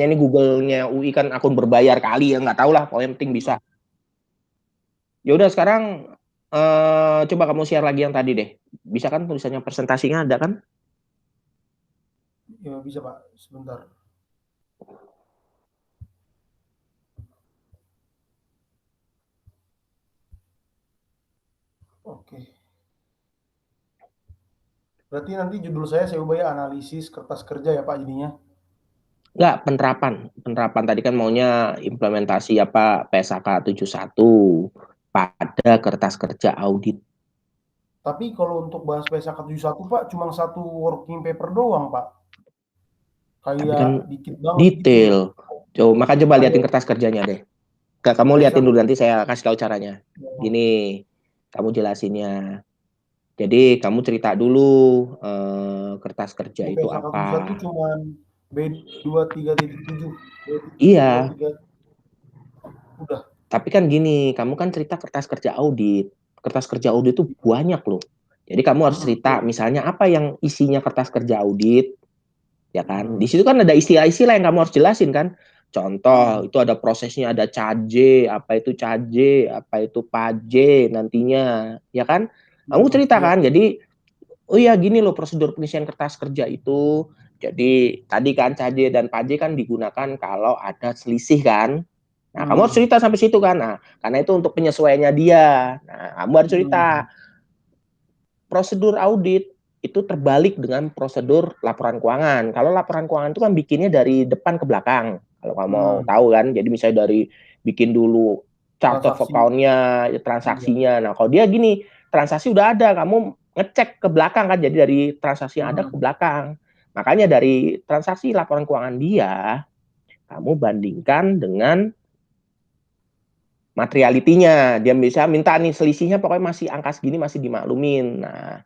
ini Google-nya UI kan akun berbayar kali ya, nggak tahu lah, pokoknya penting bisa. Ya udah sekarang coba kamu share lagi yang tadi deh. Bisa kan tulisannya presentasinya ada kan? Ya bisa Pak, sebentar. Oke. Berarti nanti judul saya ubah ya, analisis kertas kerja ya Pak jadinya. Nggak, penerapan tadi kan maunya implementasi apa PSAK 71 pada kertas kerja audit. Tapi kalau untuk bahas PSAK 71 Pak, cuma satu working paper doang Pak. Tapi kan Kayak dikit banget gitu loh. detail. Coba Ada liatin kertas kerjanya deh. Kamu liatin PSAK. dulu nanti saya kasih tahu caranya. Gini, kamu jelasinnya. Jadi kamu cerita dulu kertas kerja Ini itu PSAK apa. 71 cuma B23.7, Iya, B23, udah. tapi kan gini, kamu kan cerita kertas kerja audit. Kertas kerja audit itu banyak loh. Jadi kamu harus cerita Betul. misalnya apa yang isinya kertas kerja audit, ya kan? Di Hmm, situ kan ada istilah-istilah yang kamu harus jelasin kan. Contoh, hmm, itu ada prosesnya, ada caje, apa itu paje nantinya, ya kan? Kamu cerita ya. kan, jadi oh iya gini loh prosedur pengisian kertas kerja itu. Jadi tadi kan caje dan paje kan digunakan kalau ada selisih kan. Nah, kamu harus Hmm, cerita sampai situ kan. Nah, karena itu untuk penyesuaiannya dia. Nah, kamu harus cerita hmm, prosedur audit itu terbalik dengan prosedur laporan keuangan. Kalau laporan keuangan itu kan bikinnya dari depan ke belakang. Kalau kamu mau hmm. tahu kan, jadi misalnya dari bikin dulu chart of Transaksi. account-nya, Iya. transaksinya. Nah, kalau dia gini, transaksi udah ada, kamu ngecek ke belakang kan, jadi dari transaksi yang ada ke Hmm, belakang. Makanya dari transaksi laporan keuangan dia, kamu bandingkan dengan materialitinya. Dia bisa minta nih selisihnya pokoknya masih angka segini masih dimaklumin. Nah,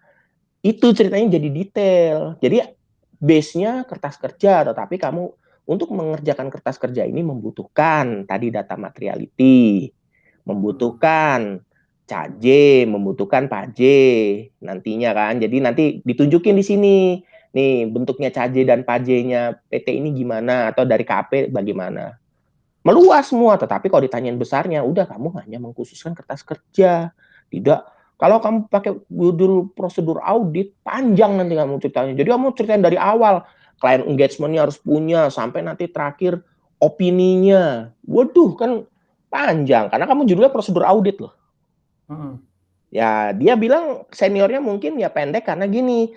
itu ceritanya jadi detail. Jadi base-nya kertas kerja, tetapi kamu untuk mengerjakan kertas kerja ini membutuhkan tadi data materiality, hmm, membutuhkan caje, membutuhkan paje nantinya kan. Jadi nanti ditunjukin di sini. Nih bentuknya caje dan pajenya PT ini gimana atau dari KP bagaimana. Meluas semua, tetapi kalau ditanyain besarnya, udah kamu hanya mengkhususkan kertas kerja. Tidak, kalau kamu pakai judul prosedur audit, panjang nanti kamu ceritanya. Jadi kamu ceritain dari awal, client engagement-nya harus punya, sampai nanti terakhir opininya. Waduh, kan panjang, karena kamu judulnya prosedur audit loh. hmm. Ya, dia bilang seniornya mungkin ya pendek karena gini,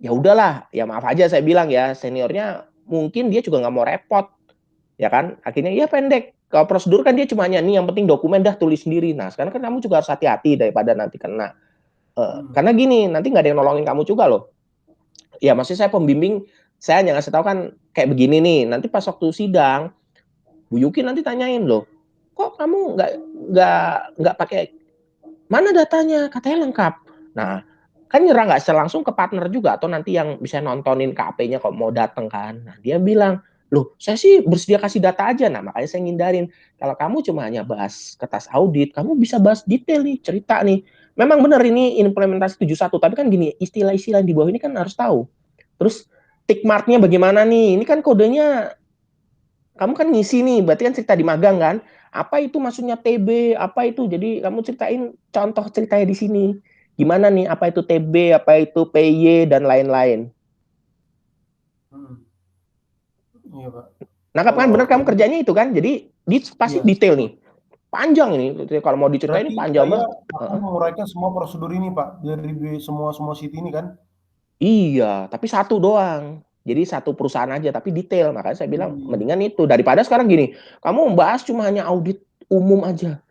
ya udahlah, ya maaf aja saya bilang ya, seniornya mungkin dia juga nggak mau repot, ya kan? Akhirnya ya pendek. Kalau prosedur kan dia cuma nih yang penting dokumen dah tulis sendiri. Nah, sekarang kan kamu juga harus hati-hati daripada nanti kena. Karena gini, nanti nggak ada yang nolongin kamu juga loh. Ya, maksudnya saya pembimbing, saya hanya ngasih tahu kan kayak begini nih. Nanti pas waktu sidang, Bu Yuki nanti tanyain loh, kok kamu nggak pakai mana datanya? Katanya lengkap. Nah, kan nyerah nggak secara langsung ke partner juga atau nanti yang bisa nontonin KP-nya kalau mau datang kan. Nah, dia bilang, loh saya sih bersedia kasih data aja. Nah, makanya saya ngindarin. Kalau kamu cuma hanya bahas kertas audit, kamu bisa bahas detail nih, cerita nih. Memang benar ini implementasi 71, tapi kan gini, istilah-istilah di bawah ini kan harus tahu. Terus tick mark-nya bagaimana nih? Ini kan kodenya kamu kan ngisi nih, berarti kan cerita di magang kan? Apa itu maksudnya TB? Apa itu? Jadi kamu ceritain contoh ceritanya di sini. Gimana nih? Apa itu TB? Apa itu PY dan lain-lain? Hmm. Iya Pak. Nangkap kan? Kalau Bener kamu ini, kerjanya itu kan? Jadi pasti iya. detail nih. Panjang ini. Kalau mau diceritain Berarti ini panjang saya banget. akan menguraikan semua prosedur ini Pak dari semua semua sheet ini kan. Iya, tapi satu doang. Jadi satu perusahaan aja, tapi detail. Makanya saya bilang, Hmm. mendingan itu. Daripada sekarang gini, kamu membahas cuma hanya audit umum aja.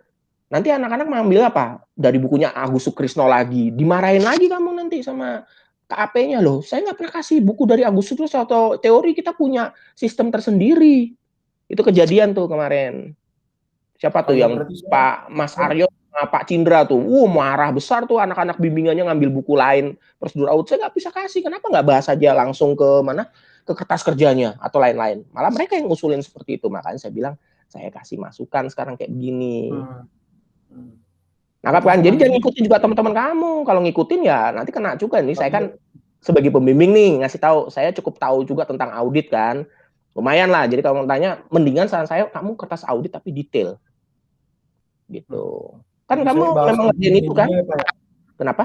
Nanti anak-anak mengambil apa? Dari bukunya Agus Sukrisno lagi. Dimarahin lagi kamu nanti sama KAP-nya loh. Saya nggak pernah kasih buku dari Agus Sukrisno atau teori kita punya sistem tersendiri. Itu kejadian tuh kemarin. Siapa Oh tuh ya yang berarti Pak Mas saya Aryo sama Pak Cindra tuh. Marah besar tuh anak-anak bimbingannya ngambil buku lain. Prosedur audit saya nggak bisa kasih. Kenapa nggak bahas aja langsung ke mana? Ke kertas kerjanya atau lain-lain. Malah mereka yang ngusulin seperti itu. Makanya saya bilang, saya kasih masukan sekarang kayak begini. hmm, hmm. Nangkap Berarti kan? Jadi jangan selanjutnya ngikutin juga teman-teman kamu. Kalau ngikutin ya nanti kena juga nih. Saya tapi kan sebagai pembimbing nih ngasih tahu. Saya cukup tahu juga tentang audit kan. Lumayan lah. Jadi kalau mau tanya, mendingan saran saya kamu kertas audit tapi detail. Gitu. Kan Jadi saya kamu bahas memang ngerjain aging-nya itu juga kan? ya Pak ya? Kenapa?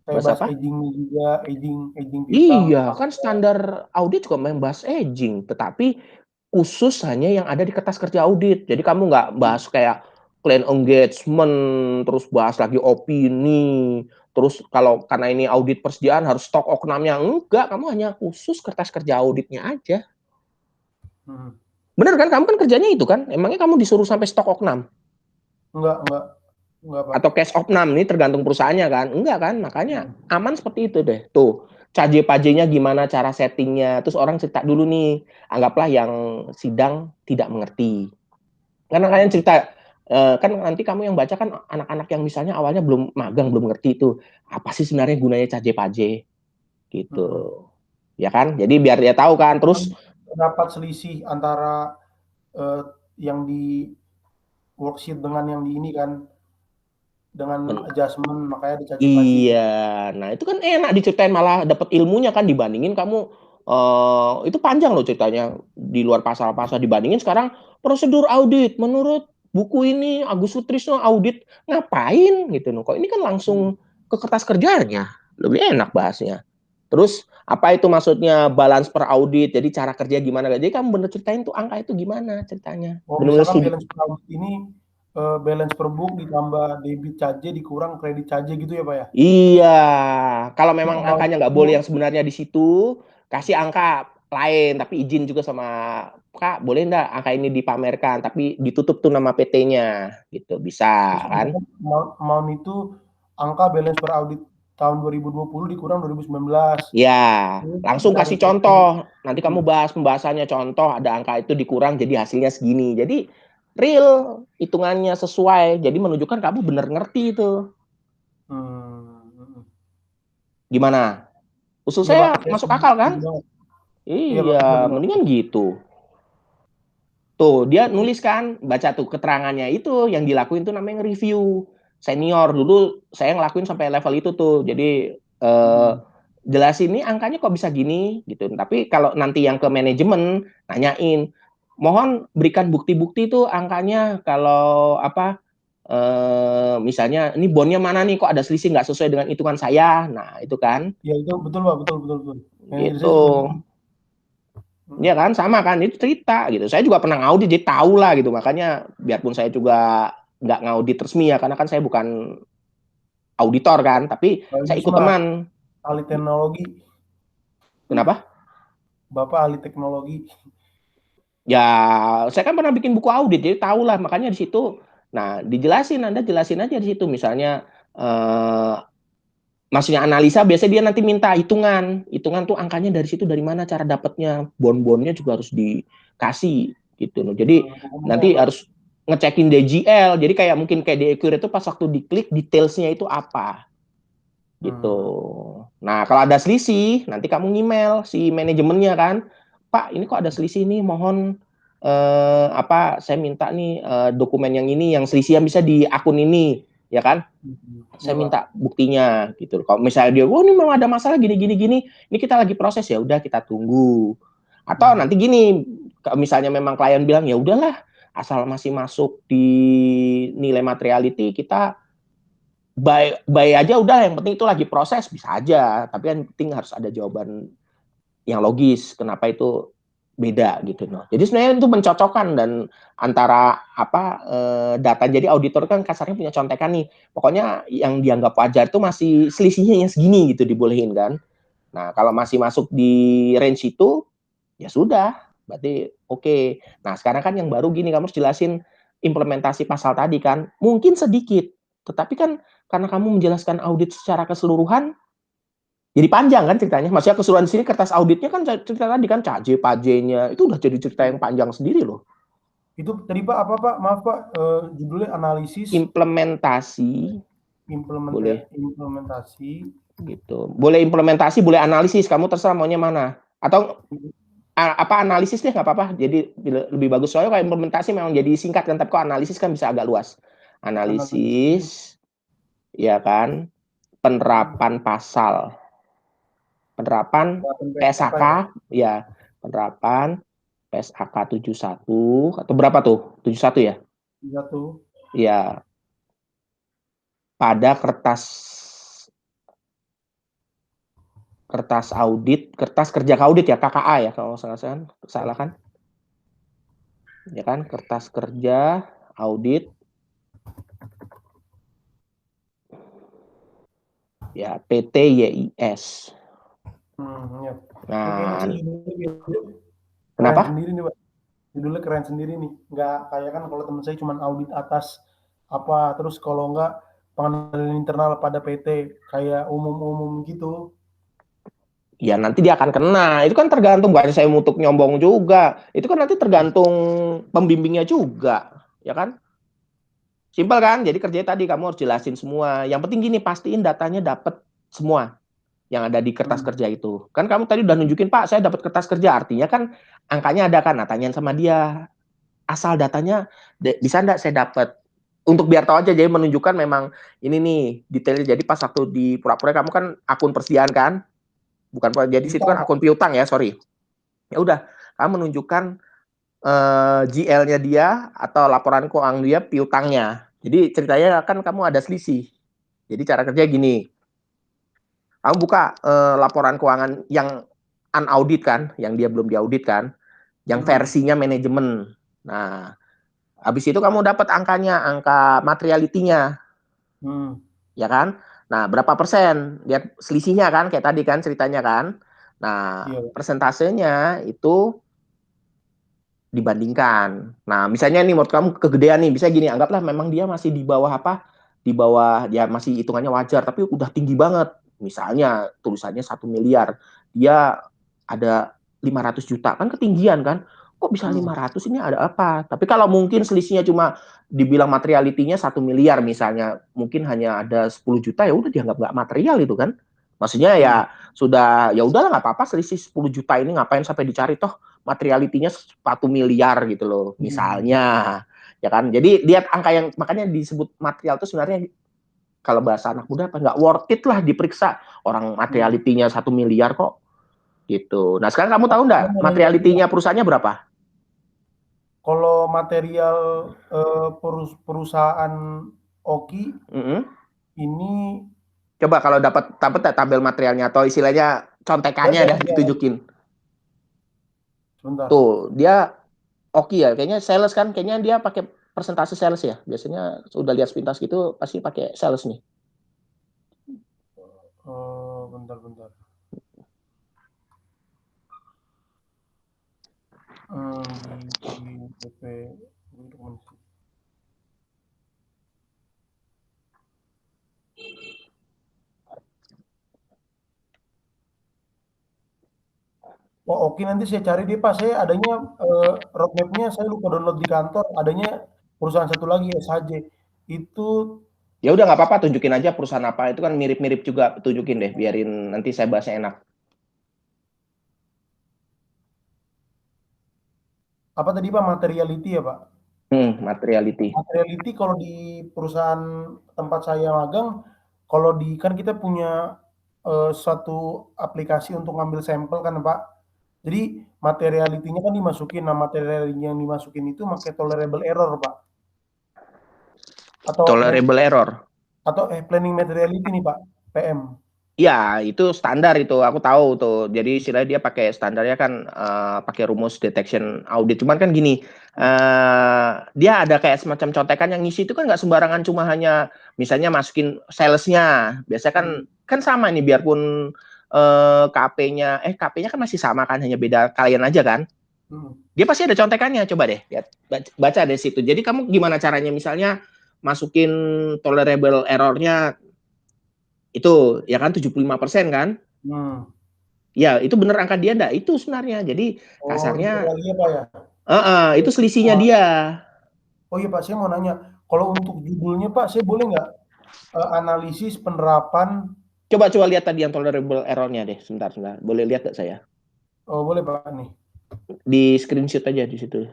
Saya Bahas bahas apa? aging-nya juga, aging piutang, Iya, kan aset. standar audit juga memang bahas aging, tetapi khusus hanya yang ada di kertas kerja audit. Jadi kamu nggak bahas kayak client engagement, terus bahas lagi opini, terus kalau karena ini audit persediaan harus stok oknamnya. Enggak, kamu hanya khusus kertas kerja auditnya aja. Hmm. Bener kan? Kamu kan kerjanya itu kan? Emangnya kamu disuruh sampai stok oknam? Enggak Pak. Atau cash opnam, ini tergantung perusahaannya kan? Enggak kan? Makanya Hmm. aman seperti itu deh. Tuh, CAJ-PAJ-nya gimana cara settingnya. Terus orang cerita dulu nih, anggaplah yang sidang tidak mengerti. Karena kalian cerita, kan nanti kamu yang baca kan anak-anak yang misalnya awalnya belum magang, belum ngerti itu. Apa sih sebenarnya gunanya CAJ-PAJ? Gitu. Hmm. Ya kan? Jadi biar dia tahu kan. Kan Terus, terdapat selisih antara yang di worksheet dengan yang di ini kan, dengan adjustment, makanya dicaci paji. iya, nah itu kan enak diceritain malah dapat ilmunya kan dibandingin kamu itu panjang loh ceritanya di luar pasal-pasal dibandingin sekarang prosedur audit menurut buku ini Agus Sutrisno audit ngapain gitu loh. Kok ini kan Hmm. langsung ke kertas kerjanya lebih enak bahasnya. Terus apa itu maksudnya balance per audit? Jadi cara kerja gimana? Jadi kamu bener ceritain tuh angka itu gimana ceritanya? Oh, Bener-bener misalkan studi. balance per audit ini balance per book ditambah debit caje dikurang kredit caje gitu ya Pak ya? Iya, kalau Itu memang amount angkanya nggak itu. boleh yang sebenarnya di situ, kasih angka lain, tapi izin juga sama Kak, boleh nggak angka ini dipamerkan, tapi ditutup tuh nama PT-nya, gitu, bisa Terus kan? misalkan amount itu angka balance per audit tahun 2020 dikurang 2019. Ya, Terus langsung dari kasih PT. contoh. Nanti kamu bahas pembahasannya contoh, ada angka itu dikurang, jadi hasilnya segini. Jadi real, hitungannya sesuai, jadi menunjukkan kamu bener ngerti itu. Hmm. Gimana? Usul Iya Pak, saya saya masuk setuju, akal kan? setuju banget. Iya Pak, benar Iya, benar. mendingan gitu. Tuh, dia nulis kan, baca tuh keterangannya itu yang dilakuin tuh namanya review. Senior dulu saya ngelakuin sampai level itu tuh. Jadi Hmm. jelasin nih angkanya kok bisa gini gitu. Tapi kalau nanti yang ke manajemen nanyain, mohon berikan bukti-bukti tuh angkanya kalau apa misalnya ini bonnya mana nih kok ada selisih nggak sesuai dengan hitungan saya. Nah, itu kan Ya itu betul Pak, betul betul betul. Manajer gitu. saya juga gitu. Ya Hmm. kan sama kan itu cerita gitu. Saya juga pernah ngaudit jadi tahu lah gitu. Makanya biarpun saya juga nggak ngaudit resmi ya karena kan saya bukan auditor kan, tapi Pak saya Yus ikut mah teman. ahli teknologi. Kenapa? Bapak ahli teknologi. Ya saya kan pernah bikin buku audit jadi tahu lah. Makanya di situ, nah dijelasin Anda jelasin aja di situ. Misalnya maksudnya analisa biasanya dia nanti minta hitungan. Hitungan tuh angkanya dari situ dari mana cara dapatnya. Bon-bonnya juga harus dikasih gitu loh. Jadi Hukumnya ya nanti Pak. harus ngecekin DGL. Jadi kayak mungkin kayak di Equire itu pas waktu diklik detailsnya itu apa gitu. Hmm. Nah, kalau ada selisih, nanti kamu ngemail si manajemennya kan, Pak, ini kok ada selisih nih, mohon apa saya minta nih dokumen yang ini yang selisih yang bisa di akun ini, ya kan? Iya Saya Pak. minta buktinya gitu. Kalau misalnya dia, oh ini memang ada masalah gini gini gini, ini kita lagi proses ya, udah kita tunggu. Atau Hmm. nanti gini, misalnya memang klien bilang ya udahlah, asal masih masuk di nilai materiality kita baik aja udah, yang penting itu lagi proses bisa aja. Tapi yang penting harus ada jawaban yang logis kenapa itu beda gitu loh. Jadi sebenarnya itu mencocokkan dan antara apa data jadi auditor kan kasarnya punya contekan nih. Pokoknya yang dianggap wajar itu masih selisihnya yang segini gitu dibolehin kan. Nah, kalau masih masuk di range itu ya sudah, berarti oke. Nah, sekarang kan yang baru gini kamu harus jelasin implementasi pasal tadi kan. Mungkin sedikit, tetapi kan karena kamu menjelaskan audit secara keseluruhan jadi panjang kan ceritanya. Maksudnya keseluruhan di sini kertas auditnya kan cerita tadi kan CAJ, PAJ-nya itu udah jadi cerita yang panjang sendiri loh. Itu tadi Pak apa Pak? Maaf Pak, judulnya analisis Implementasi boleh implementasi. gitu. Boleh implementasi, boleh analisis. Kamu terserah maunya mana. Atau apa analisis deh nggak apa-apa. Jadi lebih bagus soalnya kalau implementasi memang jadi singkat kan. Tapi kok analisis kan bisa agak luas. Analisis. Analisis, ya kan. Penerapan pasal, penerapan Penerapan PSAK PSAK, ya Pak? ya penerapan. PSAK 71 atau berapa tuh? 71 ya? 71. Iya. Pada kertas audit, kertas kerja audit ya, KKA ya kalau salah kan? Ya kan, kertas kerja audit ya PT YIS. Ya. Ini kayaknya Nah, sih judulnya keren kenapa? sendiri nih, Pak. Judulnya keren sendiri nih. Nggak kayak kan kalau teman saya cuma audit atas apa, terus kalau nggak pengendalian internal pada PT, kayak umum-umum gitu. Ya nanti dia akan kena. Itu kan tergantung, bukan saya untuk nyombong juga. Itu kan nanti tergantung pembimbingnya juga, ya kan? Simpel kan? Jadi kerjanya tadi kamu harus jelasin semua. Yang penting gini, pastiin datanya dapat semua yang ada di kertas Hmm. kerja itu. Kan kamu tadi udah nunjukin, Pak, saya dapat kertas kerja. Artinya kan angkanya ada kan. Nah, tanyain sama dia. Asal datanya bisa enggak saya dapat. Untuk biar tahu aja, jadi menunjukkan memang ini nih detailnya. Jadi pas waktu di pura-pura kamu kan akun persediaan kan? Bukan, jadi situ Piutang, kan Pak. akun piutang ya, sorry. Ya udah, kamu menunjukkan GL-nya dia atau laporan keuangan dia piutangnya. Jadi ceritanya kan kamu ada selisih. Jadi cara kerja gini, kamu buka laporan keuangan yang unaudit kan, yang dia belum diaudit kan, yang Hmm. versinya manajemen. Nah, habis itu kamu dapat angkanya, angka materialitinya, Hmm. ya kan? Nah, berapa persen? Lihat selisihnya kan, kayak tadi kan ceritanya kan. Nah, Iya, Pak. persentasenya itu dibandingkan. Nah, misalnya nih menurut kamu kegedean nih, bisa gini, anggaplah memang dia masih di bawah apa? Di bawah dia masih hitungannya wajar, tapi udah tinggi banget. Misalnya tulisannya 1 miliar, dia ada 500 juta, kan ketinggian kan? Kok bisa Hmm. 500, ini ada apa? Tapi kalau mungkin selisihnya cuma dibilang materialitinya 1 miliar misalnya, mungkin hanya ada 10 juta, ya udah dianggap nggak material itu kan? Maksudnya ya Hmm. sudah, ya udahlah nggak apa-apa selisih 10 juta ini ngapain sampai dicari, toh materialitinya 1 miliar gitu loh, Hmm. misalnya, ya kan? Jadi lihat angka yang makanya disebut material itu sebenarnya kalau bahasa anak muda apa nggak worth it lah diperiksa, orang Hmm. materialitinya 1 miliar kok gitu. Nah sekarang kamu Pak, tahu saya nggak mau nanya lagi, Pak. materialitinya perusahaannya berapa? Kalau material perusahaan Oki Mm-hmm. ini Coba kalau dapat tabel materialnya atau istilahnya contekannya ada dah ada ditunjukin. sebentar. Tuh dia oke ya, kayaknya sales kan, kayaknya dia pakai persentase sales ya. Biasanya sudah lihat sepintas gitu pasti pakai sales nih. Bentar. Di BP dokumen. Oh, oke, nanti saya cari deh, Pak. Saya adanya roadmap-nya saya lupa download di kantor. Adanya perusahaan satu lagi SHJ. Itu Ya udah nggak apa-apa, tunjukin aja perusahaan apa, itu kan mirip-mirip juga, tunjukin deh biarin nanti saya bahasnya enak. apa tadi, Pak? Materiality ya, Pak? Materiality. Materiality kalau di perusahaan tempat saya magang, kalau di kan kita punya suatu aplikasi untuk ngambil sampel kan, Pak. Jadi materiality-nya kan dimasukin. Nah, material yang dimasukin itu pakai tolerable error, Pak. Atau Tolerable error. planning materiality nih, Pak, PM. Ya, itu standar itu. Aku tahu tuh. Jadi istilahnya dia pakai standarnya kan pakai rumus detection audit. Cuman kan gini, dia ada kayak semacam contekan yang ngisi itu kan nggak sembarangan cuma hanya misalnya masukin salesnya. Biasanya kan Hmm. kan sama nih biarpun KP-nya kan masih sama kan, hanya beda kalian aja kan. Hmm. Dia pasti ada contekannya, coba deh lihat, baca deh situ. Jadi kamu gimana caranya misalnya masukin tolerable errornya itu ya kan 75% kan? Hmm. Ya, itu bener angka dia enggak? Itu sebenarnya. Jadi Oh, dicek kasarnya lagi ya, Pak, ya? itu selisihnya Nah, dia. oh iya, Pak, saya mau nanya, kalau untuk judulnya, Pak, saya boleh nggak analisis penerapan. Coba lihat tadi yang tolerable error-nya deh. Sebentar. Boleh lihat nggak saya? Oh, boleh, Pak, nih. Di screenshot aja di situ.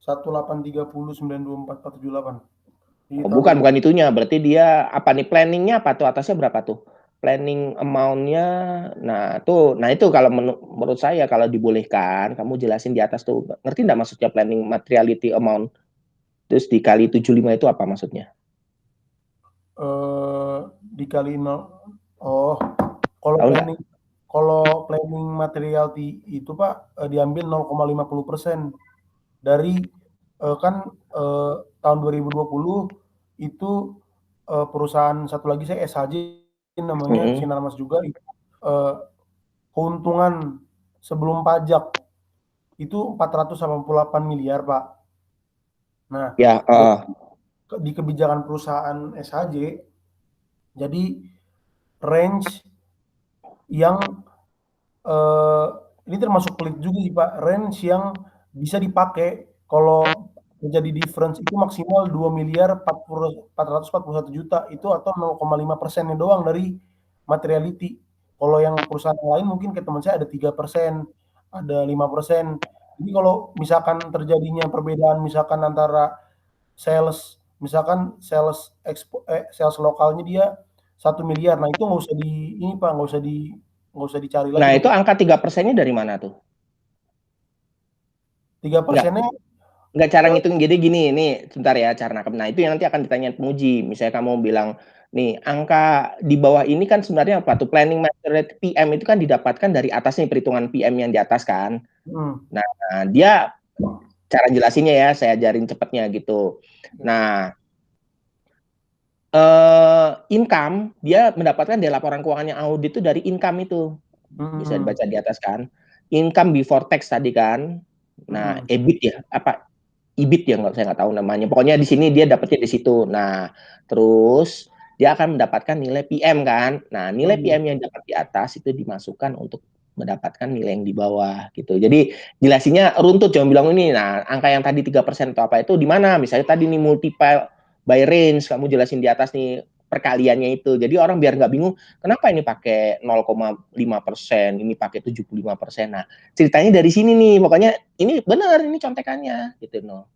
183092448. Oh, Ditaruh bukan dulu. bukan itunya. Berarti dia apa nih, planningnya apa tuh, atasnya berapa tuh? planning amount-nya, nah itu kalau menurut saya kalau dibolehkan, kamu jelasin di atas tuh, ngerti nggak maksudnya planning materiality amount? Terus dikali 75 itu apa maksudnya? Dikali nol. Oh, kalau Tahu nggak? planning kalau planning materiality itu Pak, diambil 0,50% dari, kan, tahun 2020 itu, perusahaan satu lagi saya SHJ namanya, Mm-mm. Sinarmas juga, eee, keuntungan sebelum pajak itu 488 miliar Pak. Nah, Ya, di kebijakan perusahaan SHJ, jadi range yang, eee, ini termasuk pelit juga sih Pak, range yang bisa dipakai kalau terjadi difference itu maksimal 2.441.000.000 itu atau 0,5%-nya doang dari materiality. Kalau yang perusahaan lain mungkin kayak teman saya ada 3%, ada 5%. Jadi kalau misalkan terjadinya perbedaan misalkan antara sales, misalkan sales lokalnya dia 1 miliar, nah itu nggak usah di ini Pak, nggak usah dicari lagi nah itu dong. angka 3%-nya dari mana tuh? Tiga Nggak, persennya nggak cara eh, ngitung. Jadi gini, ini sebentar ya cara nangkep. Nah itu yang nanti akan ditanyain penguji. Misalnya kamu bilang, nih angka di bawah ini kan sebenarnya apa tuh? Planning materiality PM itu kan didapatkan dari atas nih, perhitungan PM yang di atas kan. mhm, Nah, dia cara jelasinnya ya, saya ajarin cepatnya gitu. oke, Nah, income dia mendapatkan dari laporan keuangannya audit itu dari income itu. Bisa mhm, dibaca di atas kan. Income before tax tadi kan. Nah, mhm, EBIT ya, apa EBIT ya, nggak, saya nggak tahu namanya. Pokoknya di sini dia dapatnya di situ. Nah, terus dia akan mendapatkan nilai PM kan. Nah, nilai mhm, PM yang dapat di atas itu dimasukkan untuk mendapatkan nilai yang di bawah gitu. Jadi jelasinnya runtut, jangan bilang ini. Nah, angka yang tadi 3% atau apa itu di mana? Misalnya tadi nih multiple by range, kamu jelasin di atas nih perkaliannya itu. Jadi orang biar nggak bingung, kenapa ini pakai 0,5%, ini pakai 75%. Nah, ceritanya dari sini nih. Pokoknya ini benar, ini contekannya gitu no.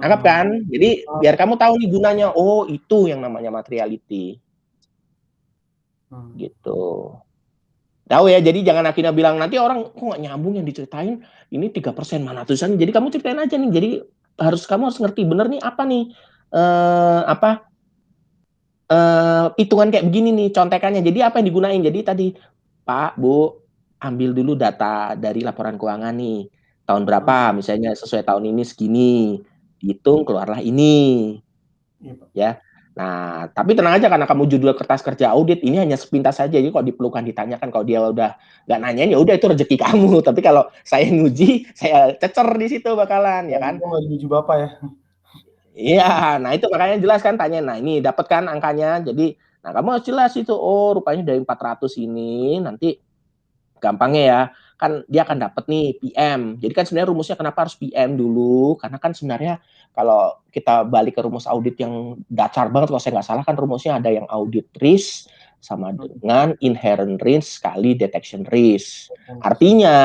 Nangkap mhm, kan? Jadi biar kamu tahu nih gunanya. Oh, itu yang namanya materiality mhm, gitu. Tahu ya, jadi jangan akhirnya bilang nanti orang kok nggak nyambung yang diceritain, ini 3% mana tulisannya. Jadi kamu ceritain aja nih. Jadi kamu harus ngerti bener nih apa nih, apa hitungan kayak begini nih contekannya. Jadi apa yang digunain? Jadi tadi, Pak, Bu, ambil dulu data dari laporan keuangan nih. Tahun berapa, mhm, misalnya sesuai tahun ini segini, dihitung keluarlah ini, iya Pak, ya. Nah, tapi tenang aja karena kamu judul kertas kerja audit, ini hanya sepintas saja. Jadi kalau diperlukan ditanyakan, kalau dia udah nggak nanyain ya udah itu rezeki kamu. Tapi kalau saya nguji, saya cecer di situ bakalan, ya kalau kan? gitu nggak diuji Bapak ya? Iya, nah itu makanya jelas kan tanya. Nah, ini dapat kan angkanya. Jadi, nah kamu harus jelas itu. Oh, rupanya dari 400 ini nanti gampangnya ya. Kan dia akan dapat nih PM. Jadi kan sebenarnya rumusnya kenapa harus PM dulu? Karena kan sebenarnya kalau kita balik ke rumus audit yang dasar banget kalau saya nggak salah kan rumusnya ada yang audit risk sama Mhm, dengan inherent risk kali detection risk. referensi. Artinya,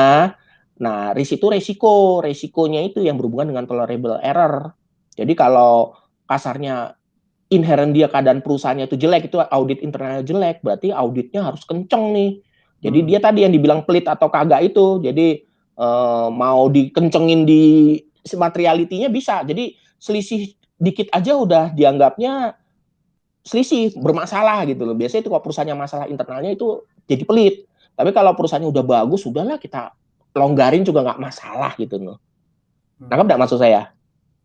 nah risk itu resiko. Resikonya itu yang berhubungan dengan tolerable error. Jadi kalau kasarnya inherent dia keadaan perusahaannya itu jelek, itu audit internalnya jelek, berarti auditnya harus kenceng nih. Jadi dia Mhm, tadi yang dibilang pelit atau kagak itu, jadi mau dikencengin di materiality-nya bisa. Jadi selisih dikit aja udah dianggapnya selisih, bermasalah gitu loh. Biasanya itu kalau perusahaannya masalah internalnya itu jadi pelit. Tapi kalau perusahaannya udah bagus, udahlah kita longgarin juga nggak masalah gitu loh. Nangkep mhm, nggak maksud saya?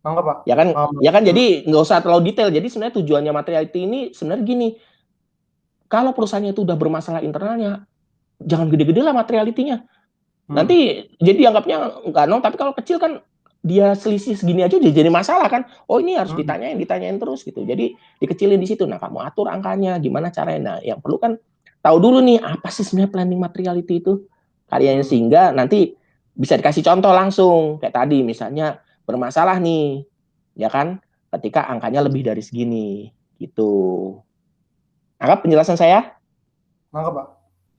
nangkep Pak, Ya kan, paham ya Bapak, kan, jadi nggak usah terlalu detail. Jadi sebenarnya tujuannya materiality ini sebenarnya gini, kalau perusahaannya itu udah bermasalah internalnya, jangan gede-gede lah materiality-nya. mhm, Nanti jadi dianggapnya nggak nol, tapi kalau kecil kan dia selisih segini aja jadi masalah kan. Oh ini harus mhm, ditanyain terus gitu. Jadi dikecilin di situ. Nah kamu atur angkanya, gimana caranya. Nah yang perlu kan tahu dulu nih apa sih sebenarnya planning materiality itu karyanya, mhm, sehingga nanti bisa dikasih contoh langsung kayak tadi misalnya bermasalah nih, ya kan? Ketika angkanya lebih dari segini gitu. Anggap penjelasan saya? nangkep Pak,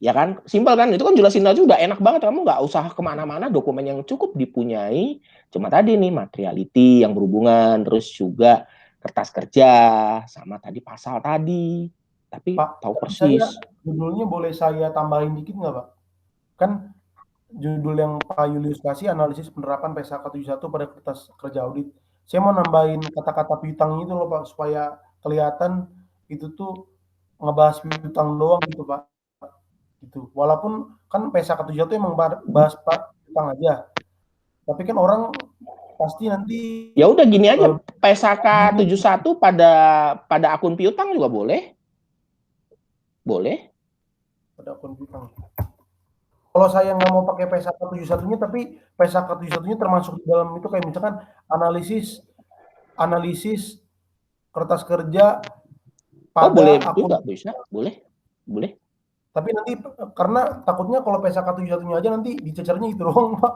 Ya kan, simpel kan, itu kan jelasin aja udah enak banget, kamu nggak usah kemana-mana, dokumen yang cukup dipunyai cuma tadi nih materiality yang berhubungan, terus juga kertas kerja sama tadi pasal tadi tapi Pak, tahu tapi saya persis. judulnya boleh saya tambahin dikit nggak, Pak? Kan judul yang Pak Julius kasih analisis penerapan PSAK 71 pada kertas kerja audit. Saya mau nambahin kata-kata piutang itu loh Pak, supaya kelihatan itu tuh ngebahas piutang doang gitu Pak. Gitu. Walaupun kan PSAK 71 emang bahas Pak piutang aja. Tapi kan orang pasti nanti Ya udah gini aja, eh, PSAK bingung 71 pada akun piutang juga boleh. Boleh. pada akun piutang. Kalau saya nggak mau pakai PSAK 71-nya, tapi PSAK 71-nya termasuk di dalam itu kayak misalkan analisis analisis kertas kerja Oh, pada boleh akun, juga, bisa. Boleh. Boleh. tapi nanti karena takutnya kalau PSAK 71-nya aja nanti dicecernya itu doang, Pak.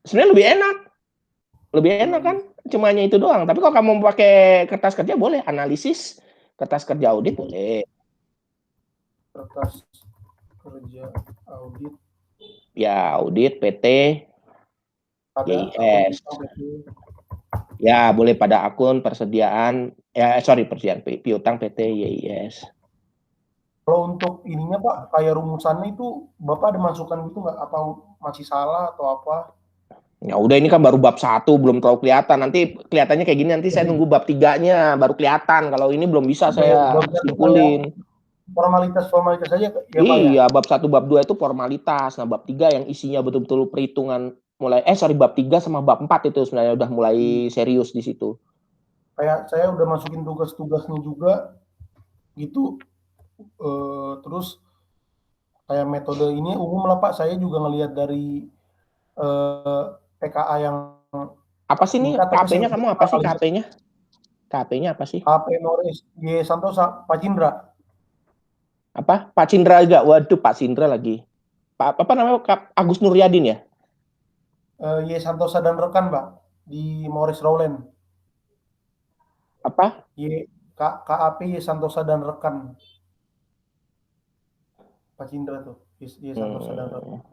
Sebenarnya lebih enak. Lebih Iya, enak iya. kan? Cumanya itu doang. Tapi kalau kamu mau pakai kertas kerja boleh, analisis kertas kerja audit boleh. Kertas kerja audit Ya, audit PT, pada akun YIS. piutang PT. Ya, boleh pada akun persediaan, persediaan piutang PT YIS. Kalau untuk ininya Pak, kayak rumusannya itu Bapak ada masukan gitu nggak? Atau masih salah atau apa? Ya udah ini kan baru bab 1 belum terlalu kelihatan. Nanti kelihatannya kayak gini nanti saya nunggu bab 3-nya baru kelihatan. Kalau ini belum bisa Oke, saya belum tentu kayak simpulin. formalitas-formalitas aja ya Pak ya? Iya, bab 1 bab 2 itu formalitas. Nah, bab 3 yang isinya betul-betul perhitungan mulai bab 3 sama bab 4 itu sebenarnya udah mulai serius di situ. Kayak saya udah masukin tugas-tugasnya juga gitu. Terus kayak metode ini umum lah Pak, saya juga ngelihat dari PKA yang Apa sih nih singkat, tapi saya KP-nya kamu apa sih analisis KP-nya? KP-nya apa sih? HP Morris Y Santosa Pak Cindra. Apa? Pak Cindra juga. Waduh, Pak Cindra lagi. Pak apa namanya? Agus Nuryadin ya? Y Santosa dan rekan Pak di Morris Rowland. Apa? KAP Y Santosa dan rekan Pak Cindra tuh. Y Santosa dan rekan. Hmm.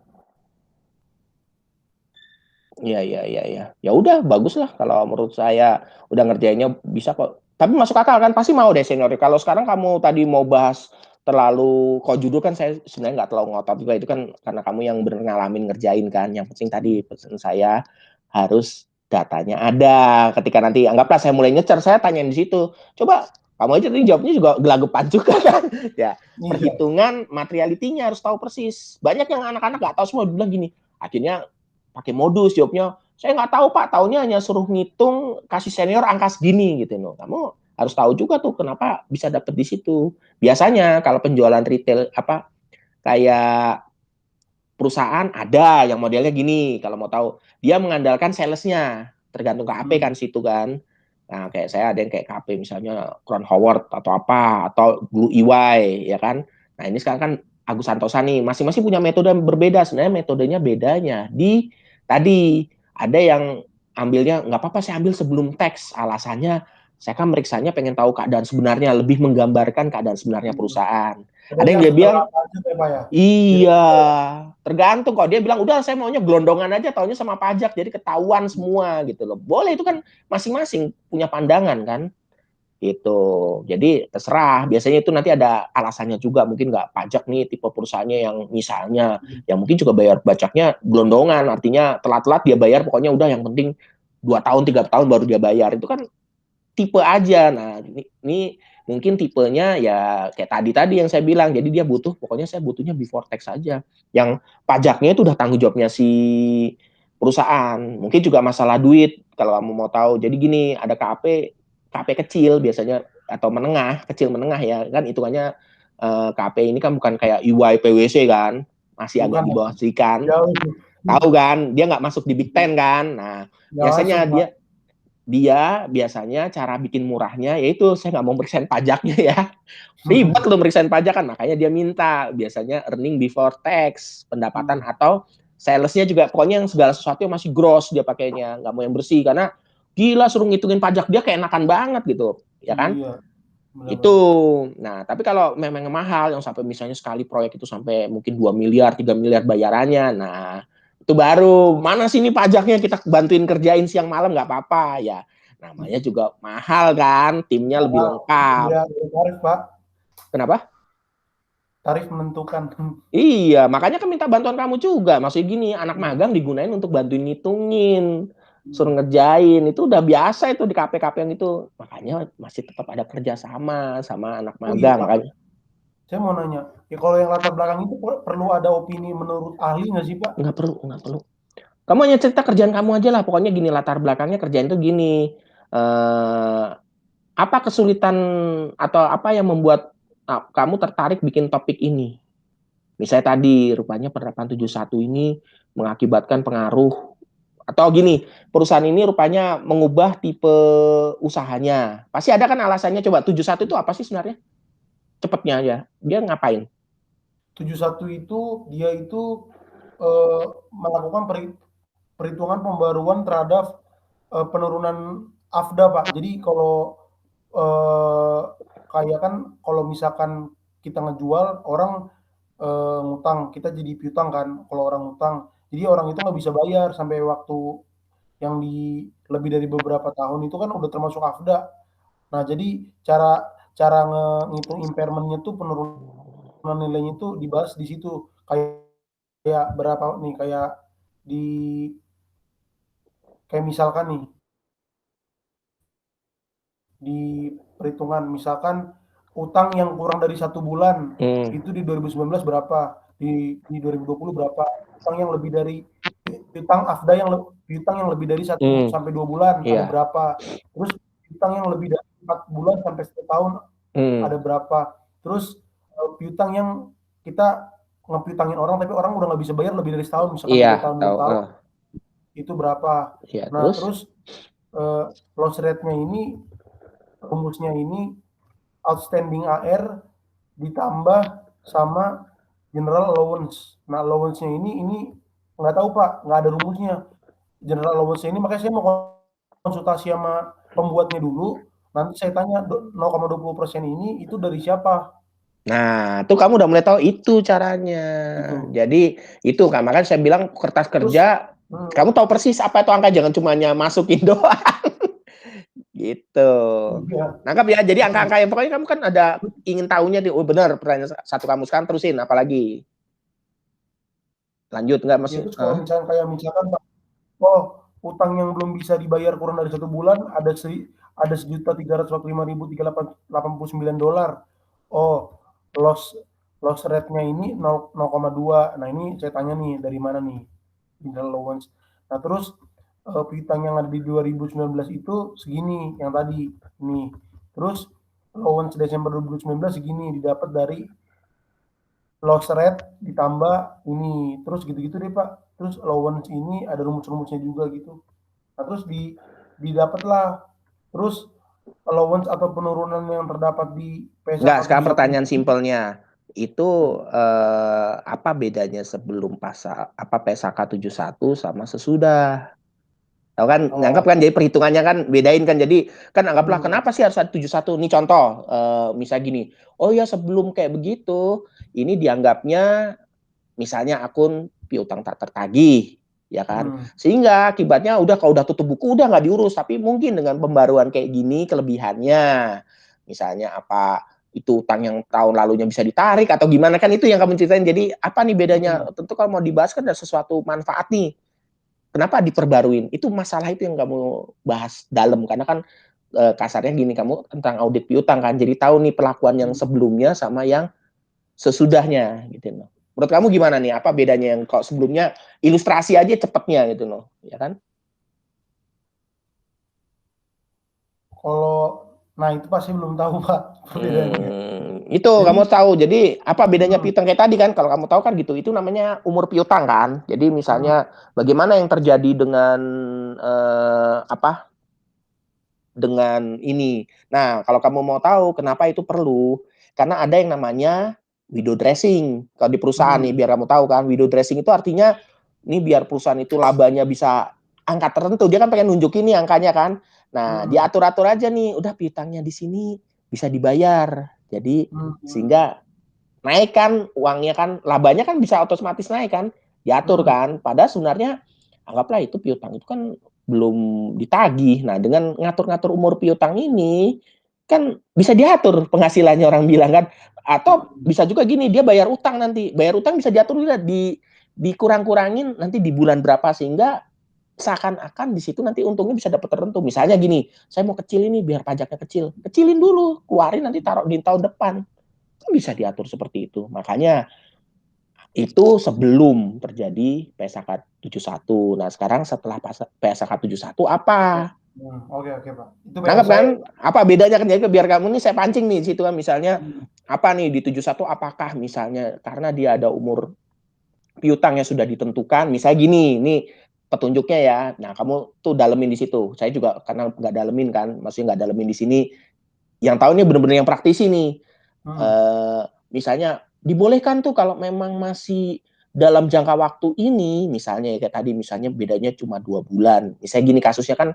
Iya, iya, iya, iya. Ya udah, bagus lah kalau menurut saya udah ngerjainnya bisa kok. Tapi masuk akal kan pasti mau deh senior. Kalau sekarang kamu tadi mau bahas terlalu kok judul kan saya sebenarnya nggak terlalu ngotot juga itu kan karena kamu yang bener ngalamin ngerjain kan. Yang penting tadi pesan saya harus datanya ada. Ketika nanti anggaplah saya mulai nyecer, saya tanyain di situ. Coba kamu aja tadi jawabnya juga gelagapan juga kan. Ya, Iya. perhitungan materialitinya harus tahu persis. Banyak yang anak-anak nggak tahu semua bilang gini. Akhirnya pakai modus jawabnya saya nggak tahu pak taunya hanya suruh ngitung kasih senior angka segini gitu loh kamu harus tahu juga tuh kenapa bisa dapet di situ biasanya kalau penjualan retail apa kayak perusahaan ada yang modelnya gini kalau mau tahu dia mengandalkan salesnya tergantung KAP kan situ kan nah kayak saya ada yang kayak KAP misalnya Crown Howard atau apa atau Blue EY ya kan nah ini sekarang kan Agus Santosa nih masing-masing punya metode yang berbeda sebenarnya metodenya bedanya di tadi ada yang ambilnya nggak apa-apa saya ambil sebelum teks alasannya saya kan meriksanya pengen tahu keadaan sebenarnya lebih menggambarkan keadaan sebenarnya perusahaan ada Pokoknya yang yang dia bilang setelah lanjut ya Pak ya. iya, Kira-kira ya. tergantung kok dia bilang udah saya maunya gelondongan aja taunya sama pajak jadi ketahuan semua gitu loh. Boleh itu kan masing-masing punya pandangan kan. Itu. Jadi terserah. Biasanya itu nanti ada alasannya juga mungkin nggak pajak nih tipe perusahaannya yang misalnya yang mungkin juga bayar pajaknya gelondongan artinya telat-telat dia bayar pokoknya udah yang penting 2 tahun 3 tahun baru dia bayar itu kan tipe aja. Nah, ini mungkin tipenya ya kayak tadi yang saya bilang. Jadi dia butuh, pokoknya saya butuhnya before tax saja. Yang pajaknya itu udah tanggung jawabnya si perusahaan. Mungkin juga masalah duit kalau kamu mau tahu. Jadi gini, ada KAP kecil biasanya atau menengah, kecil menengah ya. Kan hitungannya KAP ini kan bukan kayak EY PwC kan, masih agak Bukan di ya. bawah Serikan. Jauh. Tahu kan, dia nggak masuk di Big Ten kan. Nah, Nggak masuk biasanya Pak. dia biasanya cara bikin murahnya yaitu saya nggak mau meriksain pajaknya ya ribet lo meriksain pajak kan makanya dia minta biasanya earning before tax pendapatan atau salesnya juga pokoknya yang segala sesuatu yang masih gross dia pakainya nggak mau yang bersih karena gila suruh ngitungin pajak dia keenakan banget gitu ya kan Iya, itu benar-benar. nah tapi kalau memang mahal yang sampai misalnya sekali proyek itu sampai mungkin 2 miliar 3 miliar bayarannya nah itu baru mana sih ini pajaknya kita bantuin kerjain siang malam nggak apa-apa ya Namanya juga mahal kan, timnya lebih lengkap. Iya, tarif Pak. Kenapa? Tarif menentukan. Iya, makanya kan minta bantuan kamu juga. Maksudnya gini, anak magang digunain untuk bantuin ngitungin, suruh ngerjain. Itu udah biasa itu di KP-KP yang itu. Makanya masih tetap ada kerjasama sama anak Oh iya magang. Pak, Makanya saya mau nanya, ya kalau yang latar belakang itu perlu ada opini menurut ahli nggak sih Pak? nggak perlu, nggak perlu. Kamu hanya cerita kerjaan kamu aja lah. Pokoknya gini, latar belakangnya kerjaan itu gini. Eh, apa kesulitan atau apa yang membuat kamu tertarik bikin topik ini? Misalnya tadi, rupanya penerapan 71 ini mengakibatkan pengaruh. Atau gini, perusahaan ini rupanya mengubah tipe usahanya. Pasti ada kan alasannya. Coba 71 itu apa sih sebenarnya? Cepetnya aja. Dia ngapain? 71 itu dia itu melakukan perhitungan pembaruan terhadap penurunan AFDA Pak. Jadi kalau kayak kan kalau misalkan kita ngejual orang ngutang, kita jadi piutang kan kalau orang ngutang. Jadi orang itu nggak bisa bayar sampai waktu yang di lebih dari beberapa tahun itu kan udah termasuk AFDA. Nah, jadi cara cara ngitung impairment-nya tuh penurunan nilainya tuh dibahas di situ. Kayak berapa nih kayak di kayak misalkan nih di perhitungan misalkan utang yang kurang dari 1 bulan Hmm, itu di 2019 berapa, di 2020 berapa, utang yang lebih dari piutang AFDA piutang yang lebih dari satu hmm, sampai 2 bulan ada iya, berapa, terus piutang yang lebih dari 4 bulan sampai 1 tahun hmm, ada berapa, terus piutang yang kita ngepiutangin orang tapi orang udah nggak bisa bayar lebih dari setahun misalkan iya, 3 tahun 2 tahu, tahun itu berapa. iya, Nah terus, terus loss rate-nya ini rumusnya ini outstanding AR ditambah sama general allowance. Nah, allowance-nya ini nggak tahu Pak, nggak ada rumusnya. General allowance ini makanya saya mau konsultasi sama pembuatnya dulu. Nanti saya tanya 0,20% ini itu dari siapa? nah, tuh kamu udah mulai tahu itu caranya. Itu. Jadi itu kan, makanya saya bilang kertas Terus, kerja, hmm, kamu tahu persis apa itu angka, jangan cuma masukin doang. Gitu. iya. Nangkap ya. Jadi Hmm. angka-angka yang pokoknya kamu kan ada ingin tahunya di, oh benar pertanyaan satu kamu sekarang terusin apalagi. Lanjut nggak Ya masih? terus kalau misalkan kayak misalkan Pak, oh utang yang belum bisa dibayar kurang dari 1 bulan ada 1.345.389 dolar. Oh, loss loss rate-nya ini 0,2. Nah, ini saya tanya nih dari mana nih? Mineral allowance. Nah, terus piutang yang ada di 2019 itu segini yang tadi nih. Terus allowance Desember 2019 segini didapat dari loss rate ditambah ini. Terus gitu-gitu deh, Pak. Terus allowance ini ada rumus-rumusnya juga gitu. Nah, terus didapatlah. Terus allowance atau penurunan yang terdapat di Nggak, PSAK sekarang 71 pertanyaan ini. simpelnya. Itu Hmm. apa bedanya sebelum apa PSAK 71 sama sesudah? Tahu kan, nganggap Oh, kan, jadi perhitungannya kan bedain kan. Jadi kan anggaplah hmm, kenapa sih harus ada 71? Ini contoh, misalnya gini. Oh ya, sebelum kayak begitu, ini dianggapnya misalnya akun piutang tak tertagih, ya kan? hmm, Sehingga akibatnya udah, kalau udah tutup buku udah nggak diurus, tapi mungkin dengan pembaruan kayak gini kelebihannya, misalnya apa, itu utang yang tahun lalunya bisa ditarik atau gimana, kan itu yang kamu ceritain. Jadi apa nih bedanya? hmm. Tentu kalau mau dibahas kan ada sesuatu manfaat nih. Kenapa diperbaruin? Itu masalah itu yang kamu bahas dalam, karena kan kasarnya gini, kamu tentang audit piutang kan, jadi tahu nih perlakuan yang Hmm. sebelumnya sama yang sesudahnya gitu loh. Menurut kamu gimana nih? Apa bedanya yang kalau sebelumnya, ilustrasi aja cepetnya gitu loh, ya kan? Kalau nah itu pasti belum tahu Pak perbedaannya. Itu Jadi, kamu tahu. Jadi apa bedanya hmm, piutang kayak tadi kan? Kalau kamu tahu kan gitu, itu namanya umur piutang kan. Jadi hmm, misalnya bagaimana yang terjadi dengan apa? Dengan ini. Nah, kalau kamu mau tahu kenapa itu perlu, karena ada yang namanya window dressing. Kalau di perusahaan nih, hmm, biar kamu tahu kan, window dressing itu artinya ini biar perusahaan itu labanya bisa angka tertentu. Dia kan pengen nunjukin nih angkanya kan. Nah, hmm, diatur-atur aja nih, udah piutangnya di sini bisa dibayar. Jadi hmm, hmm, sehingga naik kan uangnya kan, labanya kan bisa otomatis naik kan, diatur hmm, kan. Padahal sebenarnya anggaplah itu piutang itu kan belum ditagih. Nah, dengan ngatur-ngatur umur piutang ini kan bisa diatur penghasilannya orang bilang kan. Atau bisa juga gini, dia bayar utang nanti. Bayar utang bisa diatur juga dikurang-kurangin nanti di bulan berapa sehingga seakan-akan di situ nanti untungnya bisa dapat tertentu. Misalnya gini, saya mau kecil ini biar pajaknya kecil. Kecilin dulu, keluarin nanti taruh di tahun depan. Bisa diatur seperti itu. Makanya itu sebelum terjadi PSK 71. Nah, sekarang setelah PSK 71 apa? Oke, oke, Pak. Itu biar Nangkep saya kan? Apa bedanya kan? Jadi biar kamu nih saya pancing nih situ kan misalnya apa nih di 71 apakah misalnya karena dia ada umur piutang yang sudah ditentukan, misalnya gini, ini petunjuknya ya. Nah, kamu tuh dalemin di situ. Saya juga karena nggak dalemin kan, maksudnya nggak dalemin di sini. Yang tahu ini benar-benar yang praktisi nih. Misalnya dibolehkan tuh kalau memang masih dalam jangka waktu ini, misalnya kayak tadi, misalnya bedanya cuma 2 bulan. Misalnya gini kasusnya kan,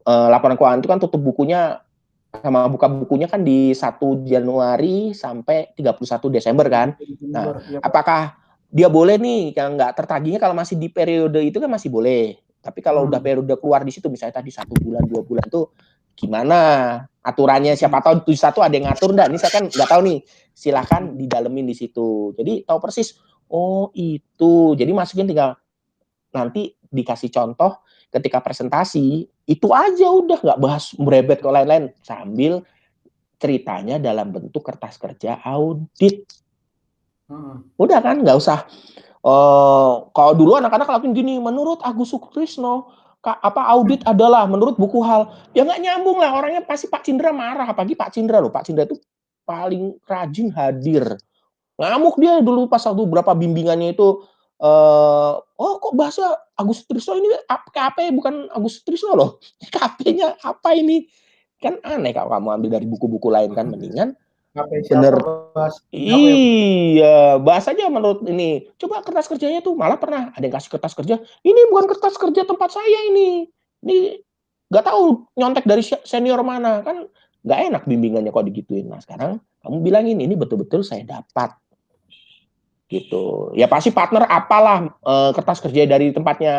laporan keuangan itu kan tutup bukunya sama buka bukunya kan di 1 Januari sampai 31 Desember kan. Nah, ya, Pak. apakah dia boleh nih yang nggak tertagihnya kalau masih di periode itu kan masih boleh. Tapi kalau udah periode keluar di situ misalnya tadi 1 bulan 2 bulan tuh gimana aturannya? Siapa tahu 71 ada yang ngatur enggak? Ini saya kan nggak tahu nih. Silakan didalemin di situ. Jadi tahu persis. Oh itu. Jadi masukin tinggal nanti dikasih contoh ketika presentasi itu aja udah nggak bahas merebet ke lain-lain sambil ceritanya dalam bentuk kertas kerja audit. Udah kan nggak usah kalau dulu anak-anak lakuin gini menurut Agus Sutrisno apa audit adalah menurut buku hal ya nggak nyambung lah orangnya pasti Pak Cindra marah apalagi Pak Cindra loh Pak Cindra itu paling rajin hadir ngamuk dia dulu pas waktu berapa bimbingannya itu oh kok bahasa Agus Sutrisno ini KP bukan Agus Sutrisno loh KP-nya apa ini kan aneh kalau kamu ambil dari buku-buku lain kan mendingan Siapa, bener bahas siapa ya, Bu? iya bahas aja menurut ini coba kertas kerjanya tuh malah pernah ada yang kasih kertas kerja ini bukan kertas kerja tempat saya ini nggak tahu nyontek dari senior mana kan nggak enak bimbingannya kok digituin nah sekarang kamu bilangin ini betul-betul saya dapat gitu ya pasti partner apalah kertas kerja dari tempatnya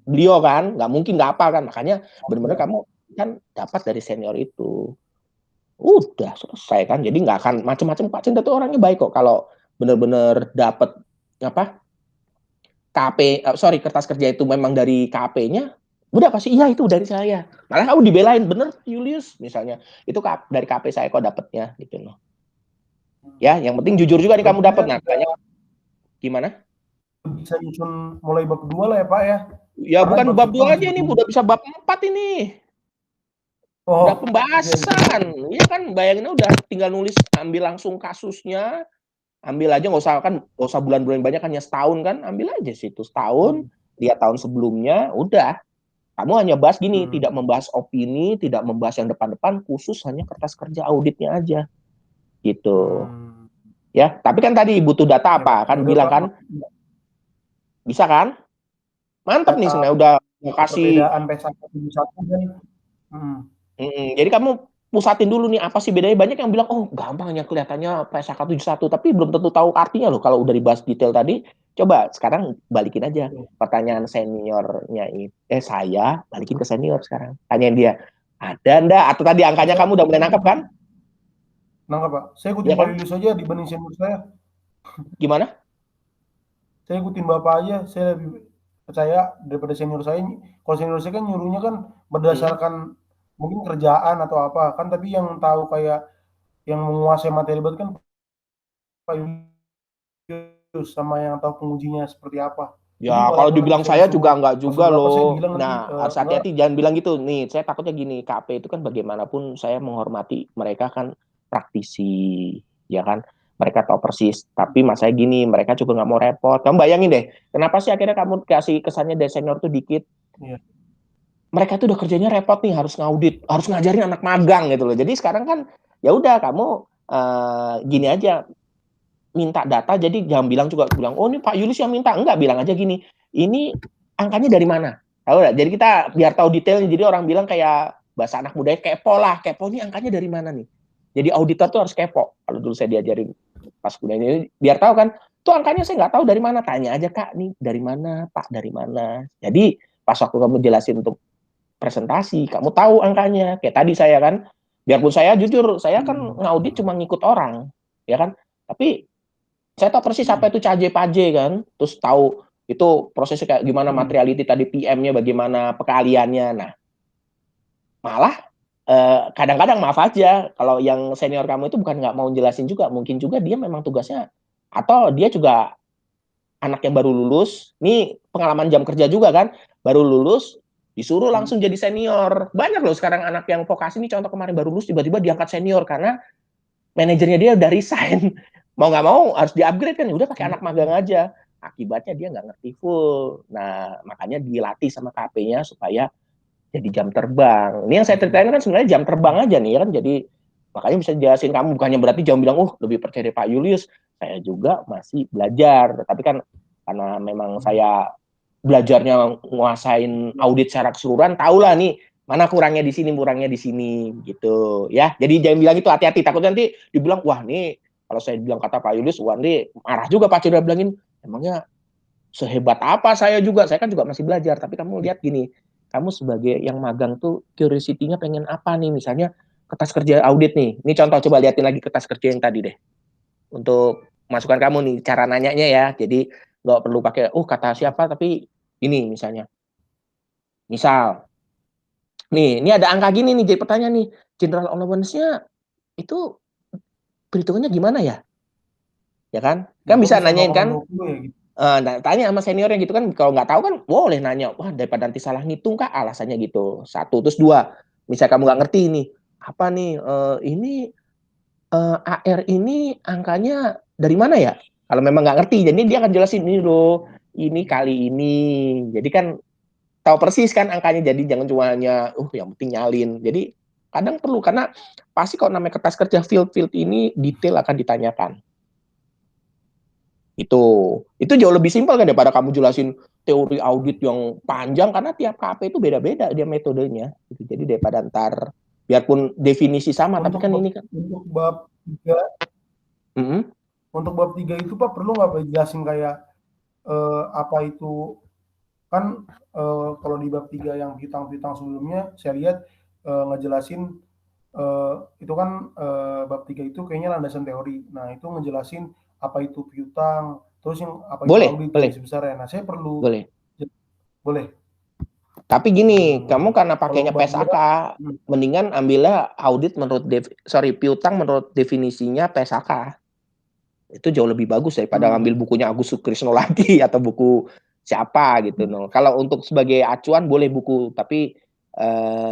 beliau kan nggak mungkin nggak apa kan makanya benar-benar kamu kan dapat dari senior itu udah selesai kan jadi nggak akan macam-macam Pak Cinta tuh orangnya baik kok kalau benar-benar dapat apa sorry kertas kerja itu memang dari KP-nya udah pasti iya itu dari saya malah kamu dibelain bener Julius misalnya itu dari KP saya kok dapatnya gitu loh ya yang penting jujur juga nih kamu dapat nah tanya gimana bisa nyusun mulai bab 2 lah ya Pak ya. ya Karena bukan bab itu 2 masih aja ini udah bisa bab 4 ini udah pembahasan ya kan bayangin udah tinggal nulis ambil langsung kasusnya ambil aja nggak usah kan nggak usah bulan-bulan banyak hanya setahun kan ambil aja situ setahun lihat tahun sebelumnya udah kamu hanya bahas gini tidak membahas opini tidak membahas yang depan-depan khusus hanya kertas kerja auditnya aja gitu ya tapi kan tadi butuh data apa kan bilang kan bisa kan mantap nih sebenarnya udah mau kasih perbedaan PSK 71 kan. jadi kamu pusatin dulu nih apa sih bedanya banyak yang bilang oh gampang ya kelihatannya PSK 71 tapi belum tentu tahu artinya loh kalau udah dibahas detail tadi coba sekarang balikin aja pertanyaan seniornya saya balikin ke senior sekarang tanyain dia ada ndak atau tadi angkanya kamu udah mulai nangkep kan nangkep Pak saya ikutin ya Pak kan Julius aja dibanding senior saya gimana saya ikutin Bapak aja saya lebih percaya daripada senior saya kalau senior saya kan nyuruhnya kan berdasarkan mungkin kerjaan atau apa kan tapi yang tahu kayak yang menguasai materi banget kan Pak Julius sama yang tahu pengujinya seperti apa. Jadi ya kalau walaupun nanti dibilang saya saya disuruh juga enggak masuk juga berapa saya loh bilang nanti nah harus enggak. hati-hati jangan bilang gitu nih saya takutnya gini KP itu kan bagaimanapun saya menghormati mereka kan praktisi ya kan mereka tahu persis tapi mas saya gini mereka juga nggak mau repot kamu bayangin deh kenapa sih akhirnya kamu kasih kesannya dari senior tuh dikit mereka tuh udah kerjanya repot nih harus ngaudit harus ngajarin anak magang gitu loh jadi sekarang kan ya udah kamu gini aja minta data jadi jangan bilang juga bilang oh ini Pak Yulis yang minta enggak bilang aja gini ini angkanya dari mana tahu nggak jadi kita biar tahu detailnya jadi orang bilang kayak bahasa anak muda kepo lah kepo ini angkanya dari mana nih jadi auditor tuh harus kepo kalau dulu saya diajarin pas kuliah ini biar tahu kan tuh angkanya saya nggak tahu dari mana tanya aja kak nih dari mana Pak dari mana jadi pas waktu kamu jelasin untuk presentasi, kamu tahu angkanya. Kayak tadi saya kan, biarpun saya jujur, saya kan ngaudit cuma ngikut orang, ya kan. Tapi saya tahu persis apa itu caje-paje kan, terus tahu itu prosesnya kayak gimana, materiality tadi, PM-nya bagaimana, pekaliannya. Nah, malah kadang-kadang maaf aja kalau yang senior kamu itu bukan nggak mau jelasin juga, mungkin juga dia memang tugasnya, atau dia juga anak yang baru lulus, nih pengalaman jam kerja juga kan, baru lulus disuruh langsung jadi senior. Banyak loh sekarang anak yang vokasi, nih contoh kemarin baru lulus tiba-tiba diangkat senior karena manajernya dia udah resign. Mau nggak mau harus di-upgrade kan, udah pakai anak magang aja. Akibatnya dia nggak ngerti full. Nah, makanya dilatih sama KP-nya supaya jadi jam terbang. Ini yang saya ceritain kan sebenarnya jam terbang aja nih kan. Jadi makanya bisa jelasin kamu, bukannya berarti jangan bilang, lebih percaya Pak Julius. Saya juga masih belajar. Tapi kan karena memang saya belajarnya nguasain audit secara keseluruhan, tahulah nih mana kurangnya di sini, kurangnya di sini gitu ya. Jadi jangan bilang itu, hati-hati, takut nanti dibilang wah nih kalau saya bilang kata Pak Julius, wah nih marah juga Pak Chandra, bilangin emangnya sehebat apa saya kan juga masih belajar. Tapi kamu lihat gini, kamu sebagai yang magang tuh curiosity-nya pengen apa nih, misalnya kertas kerja audit nih. Ini contoh, coba liatin lagi kertas kerja yang tadi deh. Untuk masukan kamu nih, cara nanyanya ya. Jadi nggak perlu pakai, kata siapa, tapi ini misalnya. Misal, nih, ini ada angka gini nih, jadi pertanyaan nih, general allowance-nya itu perhitungannya gimana ya? Ya kan? Kan Kok bisa bisa nanyain kan? 0,20 ya gitu? Nah, tanya sama seniornya gitu kan, kalau nggak tahu kan boleh nanya, wah daripada nanti salah ngitung kak, alasannya gitu. Satu, terus dua, misalnya kamu nggak ngerti nih, apa nih, ini AR ini angkanya dari mana ya? Kalau memang nggak ngerti, jadi dia akan jelasin ini loh, ini kali ini. Jadi kan tahu persis kan angkanya, jadi jangan cuma hanya, yang penting nyalin. Jadi kadang perlu, karena pasti kalau namanya kertas kerja field ini detail akan ditanyakan. Itu jauh lebih simpel kan daripada kamu jelasin teori audit yang panjang, karena tiap KP itu beda-beda dia metodenya gitu. Jadi daripada ntar biarpun definisi sama tapi Untuk kan bab, ini kan untuk bab 3, untuk bab 3 itu Pak perlu nggak Pak jelasin kayak apa itu kan kalau di bab 3 yang piutang-piutang sebelumnya saya lihat ngejelasin itu kan bab 3 itu kayaknya landasan teori. Nah, itu ngejelasin apa itu piutang, terus yang apa itu boleh, audit boleh, garis besarnya. Nah, saya perlu boleh. boleh. Tapi gini, kamu karena Kalau pakainya bab 2 PSAK, mendingan ambilnya audit menurut piutang menurut definisinya PSAK. Itu jauh lebih bagus daripada ngambil bukunya Agus Sukrisnoladi atau buku siapa gitu. No. Kalau untuk sebagai acuan boleh buku, tapi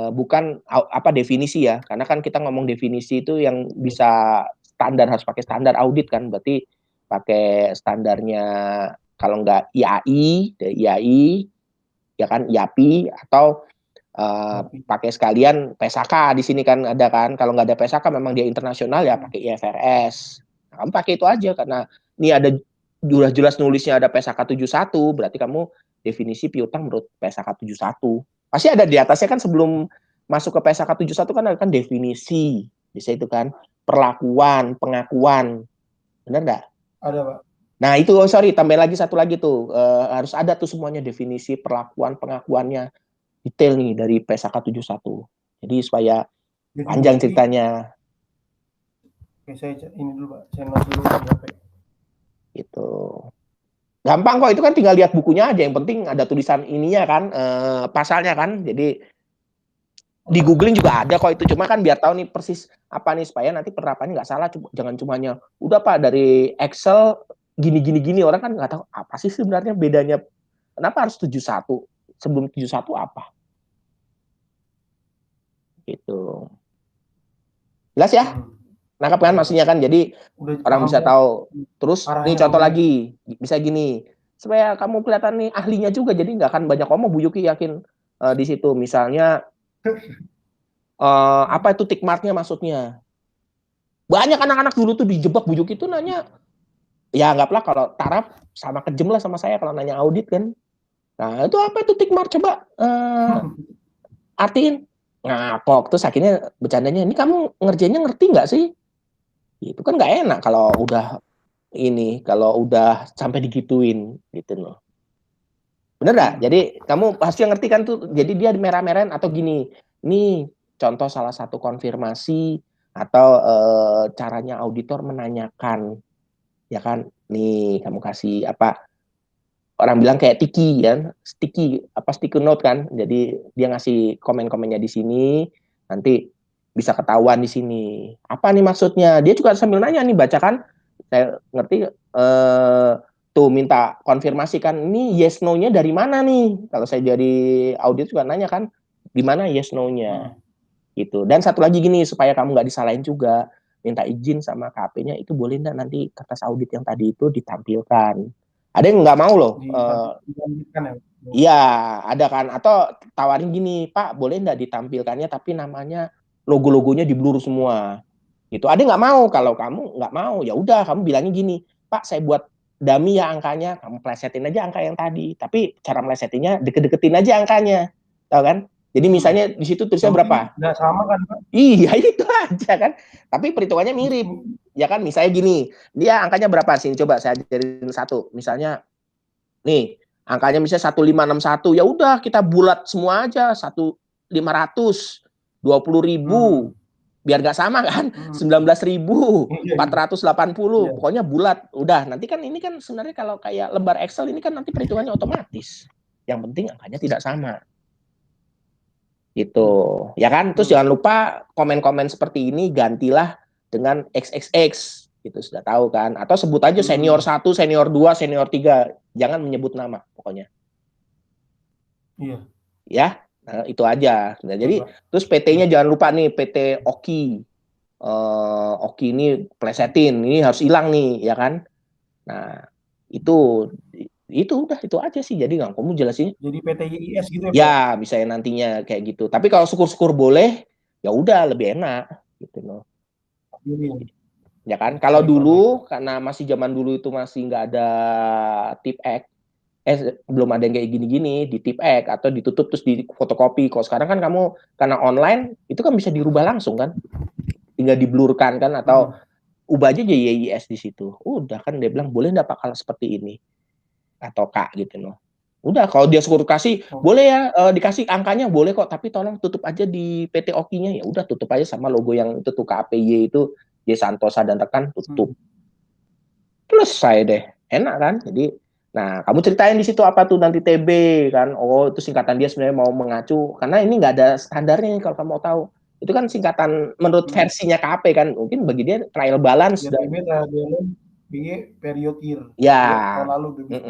bukan apa definisi ya, karena kan kita ngomong definisi itu yang bisa standar, harus pakai standar audit kan, berarti pakai standarnya kalau nggak IAI, IAI ya kan, IAPI, atau pakai sekalian PSAK di sini kan ada kan. Kalau nggak ada PSAK memang dia internasional ya pakai IFRS. Nah, kamu pakai itu aja karena ini ada udah jelas nulisnya ada PSAK 71, berarti kamu definisi piutang menurut PSAK 71. Pasti ada di atasnya kan, sebelum masuk ke PSAK 71 kan ada kan definisi. Bisa itu kan perlakuan, pengakuan. Benar nggak? ada, Pak. Nah itu, sorry, tambah lagi satu lagi tuh, harus ada tuh semuanya definisi, perlakuan, pengakuannya detail nih dari PSAK 71. Jadi supaya panjang Definisi. ceritanya Oke, saya ini dulu, Pak. Saya note dulu di HP. gitu. Gampang kok, itu kan tinggal lihat bukunya aja, yang penting ada tulisan ininya kan, pasalnya kan. Jadi di googling juga ada kok itu, cuma kan biar tahu nih persis apa nih, supaya nanti penerapannya nggak salah. Jangan cumanya udah Pak dari Excel gini gini gini, orang kan nggak tahu apa sih sebenarnya bedanya, kenapa harus 71, sebelum 71 apa gitu. Jelas ya, nangkap kan Oke, Pak. maksudnya kan, jadi Udah orang paham bisa ya tahu. Terus nih arahnya contoh kemana. lagi, bisa gini, supaya kamu kelihatan nih ahlinya juga, jadi nggak akan banyak ngomong, Bu Yuki yakin di situ. Misalnya apa itu tick marknya maksudnya. Banyak anak-anak dulu tuh dijebak Bu Yuki itu nanya, ya anggaplah kalau taraf sama kejem lah sama saya kalau nanya audit kan. Nah itu apa itu tick mark, coba artiin. Ngapok, terus akhirnya bercandanya, ini kamu ngerjainnya ngerti nggak sih? Itu kan nggak enak kalau udah sampai digituin gitu loh. Bener nggak? Jadi kamu pasti ngerti kan tuh. Jadi dia merah-merahin atau gini. Ini contoh salah satu konfirmasi atau caranya auditor menanyakan, ya kan? Nih kamu kasih apa? Orang bilang kayak tiki kan, sticky note kan. Jadi dia ngasih komen-komennya di sini, nanti bisa ketahuan di sini. Apa nih maksudnya? Dia juga sambil nanya nih, bacakan. Saya ngerti tuh minta konfirmasi kan, ini yes no-nya dari mana nih? Kalau saya jadi audit juga nanya kan, di mana yes no-nya gitu. Dan satu lagi gini, supaya kamu nggak disalahin juga, minta izin sama KP-nya itu boleh nggak nanti kertas audit yang tadi itu ditampilkan. Ada yang nggak mau loh. Dilanjutkan ya. Iya, ada kan. Atau tawarin gini, Pak, boleh nggak ditampilkannya tapi namanya logo-logonya di blur semua. Gitu. Ada nggak mau? Kalau kamu nggak mau, ya udah kamu bilangnya gini, Pak, saya buat dummy ya angkanya, kamu plesetin aja angka yang tadi. Tapi cara melesetinnya deket-deketin aja angkanya, tahu kan? Jadi misalnya di situ tulisnya Yang penting berapa? nggak sama kan Pak? Iya itu aja kan. Tapi perhitungannya mirip. Ya kan, misalnya gini, dia angkanya berapa sih? Coba saya ajarin satu. Misalnya nih, angkanya misalnya 1561, ya udah kita bulat semua aja, 1500, 20.000, biar gak sama kan, 19.000, Iya, empat iya. ratus delapan puluh, Iya. pokoknya bulat. Udah, nanti kan ini kan sebenarnya kalau kayak lembar Excel ini kan nanti perhitungannya otomatis. Yang penting angkanya tidak sama. Gitu. Ya kan? Terus jangan lupa komen-komen seperti ini gantilah dengan XXX. Gitu, sudah tahu kan? Atau sebut aja senior 1, senior 2, senior 3. Jangan menyebut nama pokoknya. Iya. Ya, nah, itu aja. Nah, Iya, jadi Pak. terus Iya. PT-nya jangan lupa nih, PT Oki. Oki ini plesetin, ini harus hilang nih, ya kan? Nah, itu udah itu aja sih. Jadi nggak kamu jelasin. Jadi PTYIS gitu ya, Pak ya? Ya, bisa nantinya kayak gitu. Tapi kalau syukur-syukur boleh, ya udah lebih enak gitu loh. Iya. Ya kan? Kalau Baik, Pak, baik, Pak. dulu karena masih zaman dulu itu masih nggak ada tip X, belum ada yang kayak gini-gini di tip X atau ditutup terus di fotokopi. Kalau sekarang kan kamu karena online itu kan bisa dirubah langsung kan, tinggal diblurkan kan atau ubah aja YIS di situ. Udah kan dia bilang boleh nggak Pak kalau seperti ini atau Kak gitu loh. Udah kalau dia suruh kasih Oh. boleh ya dikasih angkanya boleh kok tapi tolong tutup aja di PT Oki-nya, ya udah tutup aja sama logo yang itu tuh KAPY itu Y Santosa dan rekan tutup. Selesai deh. Enak kan? Jadi nah, kamu ceritain di situ apa tuh nanti TB kan. Oh, itu singkatan dia sebenarnya mau mengacu karena ini nggak ada standarnya nih kalau kamu mau tahu. Itu kan singkatan menurut versinya KP kan. Mungkin bagi dia trial balance Ya, dan PB THBL, BY period year. ya. Ya, tahun lalu tuh bisa.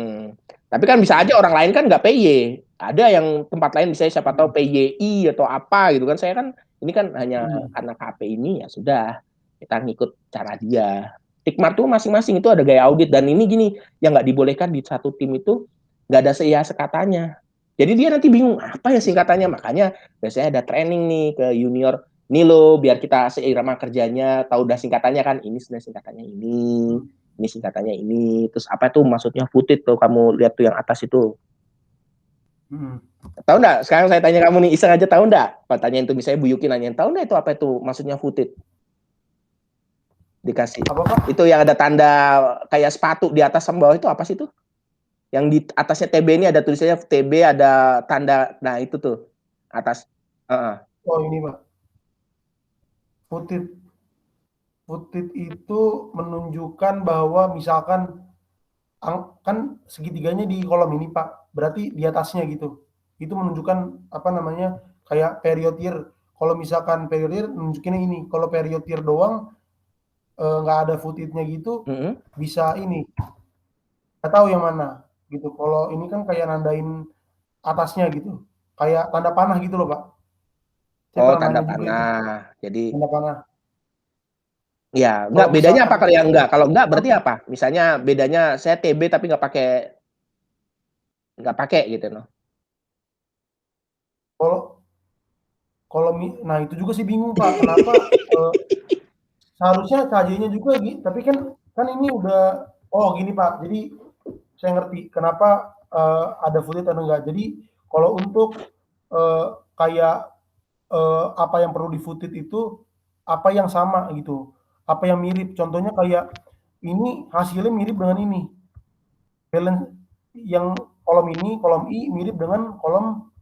Tapi kan bisa aja orang lain kan nggak PY. Ada yang tempat lain bisa siapa tahu PYI atau apa gitu kan. Saya kan ini kan hanya karena KP ini ya sudah kita ngikut cara dia. Tikmar tuh masing-masing itu ada gaya audit dan ini gini yang nggak dibolehkan di satu tim itu nggak ada sekatanya. Jadi dia nanti bingung apa ya singkatannya, makanya biasanya ada training nih ke junior. Ini loh biar kita seirama kerjanya tahu udah singkatannya kan ini sudah singkatannya ini singkatannya ini, terus apa tuh maksudnya footed tuh kamu lihat tuh yang atas itu. Tahu nggak? Sekarang saya tanya kamu nih, iseng aja tahu nggak? Pertanyaan itu misalnya Bu Yuki nanyain, tahu nggak itu apa itu maksudnya footed? Dikasih. Apa, Pak? Itu yang ada tanda kayak sepatu di atas sama bawah itu apa sih tuh? Yang di atasnya TB ini ada tulisannya TB ada tanda, nah itu tuh atas. Oh ini, Pak. Footed. Footed itu menunjukkan bahwa misalkan kan segitiganya di kolom ini, Pak. Berarti di atasnya gitu. Itu menunjukkan apa namanya? Kayak period year. Kalau misalkan period year nunjukinnya ini. Kalau period year doang nggak ada footitnya gitu, bisa ini. Nggak tahu yang mana gitu. Kalau ini kan kayak nandain atasnya gitu. Kayak tanda panah gitu loh, Pak. Saya Oh, pernah tanda nanya juga itu. panah. Jadi Tanda panah. ya, enggak Kalau bedanya misalkan apa kalau yang enggak? Kalau enggak itu, berarti apa? Misalnya bedanya saya TB tapi nggak pakai gitu loh. kalau kalau nah itu juga sih bingung Pak, kenapa seharusnya KJ-nya juga tapi kan ini udah gini Pak. Jadi saya ngerti kenapa ada footage atau enggak. Jadi kalau untuk kayak apa yang perlu di footage itu apa yang sama gitu, apa yang mirip. Contohnya kayak ini hasilnya mirip dengan ini balance yang kolom ini, kolom I mirip dengan kolom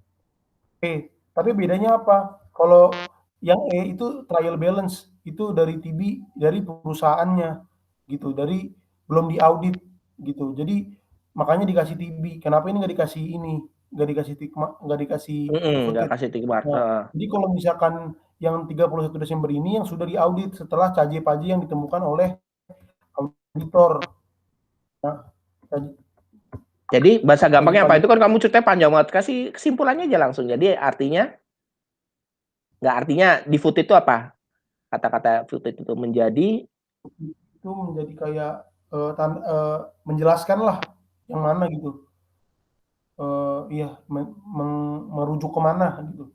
E. Tapi bedanya apa? Kalau yang E itu trial balance, itu dari TB, dari perusahaannya gitu, dari belum diaudit gitu. Jadi makanya dikasih TB. Kenapa ini nggak dikasih ini, nggak dikasih tikma, nggak dikasih nggak footage. kasih tikbar. Nah, jadi kalau misalkan yang 31 Desember ini yang sudah diaudit setelah caje-paje yang ditemukan oleh auditor. Nah, Jadi bahasa gampangnya apa? caje-paje. Itu kan kamu ceritanya panjang banget. Kasih kesimpulannya aja langsung. Jadi artinya, nggak artinya di food itu apa? Kata-kata food itu menjadi, Itu menjadi kayak menjelaskan lah yang mana gitu. Iya, merujuk kemana gitu,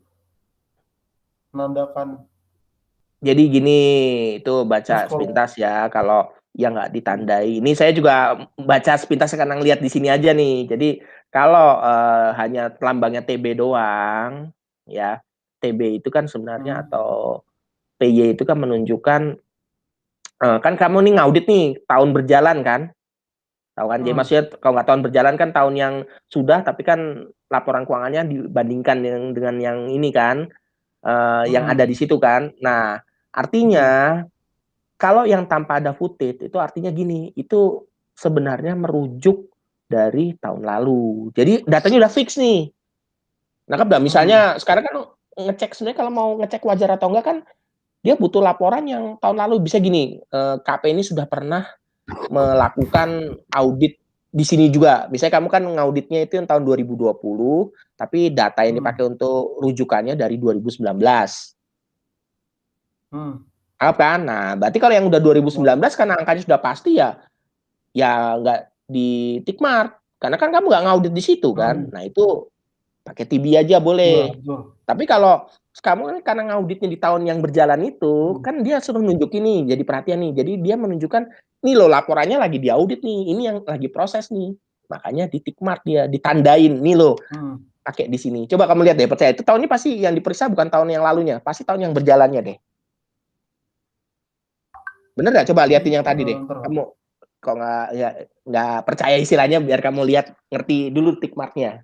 menandakan. jadi gini, itu Terus baca kalau sepintas ya. Kalau yang nggak ditandai, ini saya juga baca sepintas karena ngeliat di sini aja nih. Jadi kalau hanya lambangnya TB doang, ya TB itu kan sebenarnya hmm, atau PY itu kan menunjukkan kan kamu nih ngaudit nih tahun berjalan kan, tahu kan? Jadi hmm, maksudnya kalau nggak tahun berjalan kan tahun yang sudah, tapi kan laporan keuangannya dibandingkan dengan yang ini kan, yang ada di hmm, situ kan. Nah, betul, artinya kalau yang tanpa ada footage itu artinya gini, itu sebenarnya merujuk dari tahun lalu. Jadi datanya udah fix nih. Nah, kan hmm, misalnya sekarang kan ngecek sebenarnya kalau mau ngecek wajar atau enggak kan dia butuh laporan yang tahun lalu. Bisa gini, KP ini sudah pernah melakukan audit di sini juga. Misalnya kamu kan ngauditnya itu yang tahun 2020, tapi data yang hmm, dipakai untuk rujukannya dari 2019. hmm, Apa? Nah, berarti kalau yang udah ya, 2019 karena angkanya sudah pasti ya, ya nggak di tickmark. Karena kan kamu nggak ngaudit di situ kan. hmm, Nah, itu pakai TB aja iya boleh. betul, Tapi kalau kamu kan karena ngauditnya di tahun yang berjalan itu, hmm, kan dia suruh nunjukin nih, jadi perhatian nih. Jadi dia menunjukkan, nih loh laporannya lagi diaudit nih, ini yang lagi proses nih. Makanya di tick mark dia, ditandain, nih loh, hmm, pakai di sini. Coba kamu lihat deh, percaya. Itu tahun ini pasti yang diperiksa bukan tahun yang lalunya, pasti tahun yang berjalannya deh. Bener nggak? Coba jadi liatin yang tadi deh. ntar Kamu kok nggak percaya istilahnya, biar kamu lihat, ngerti dulu tick marknya.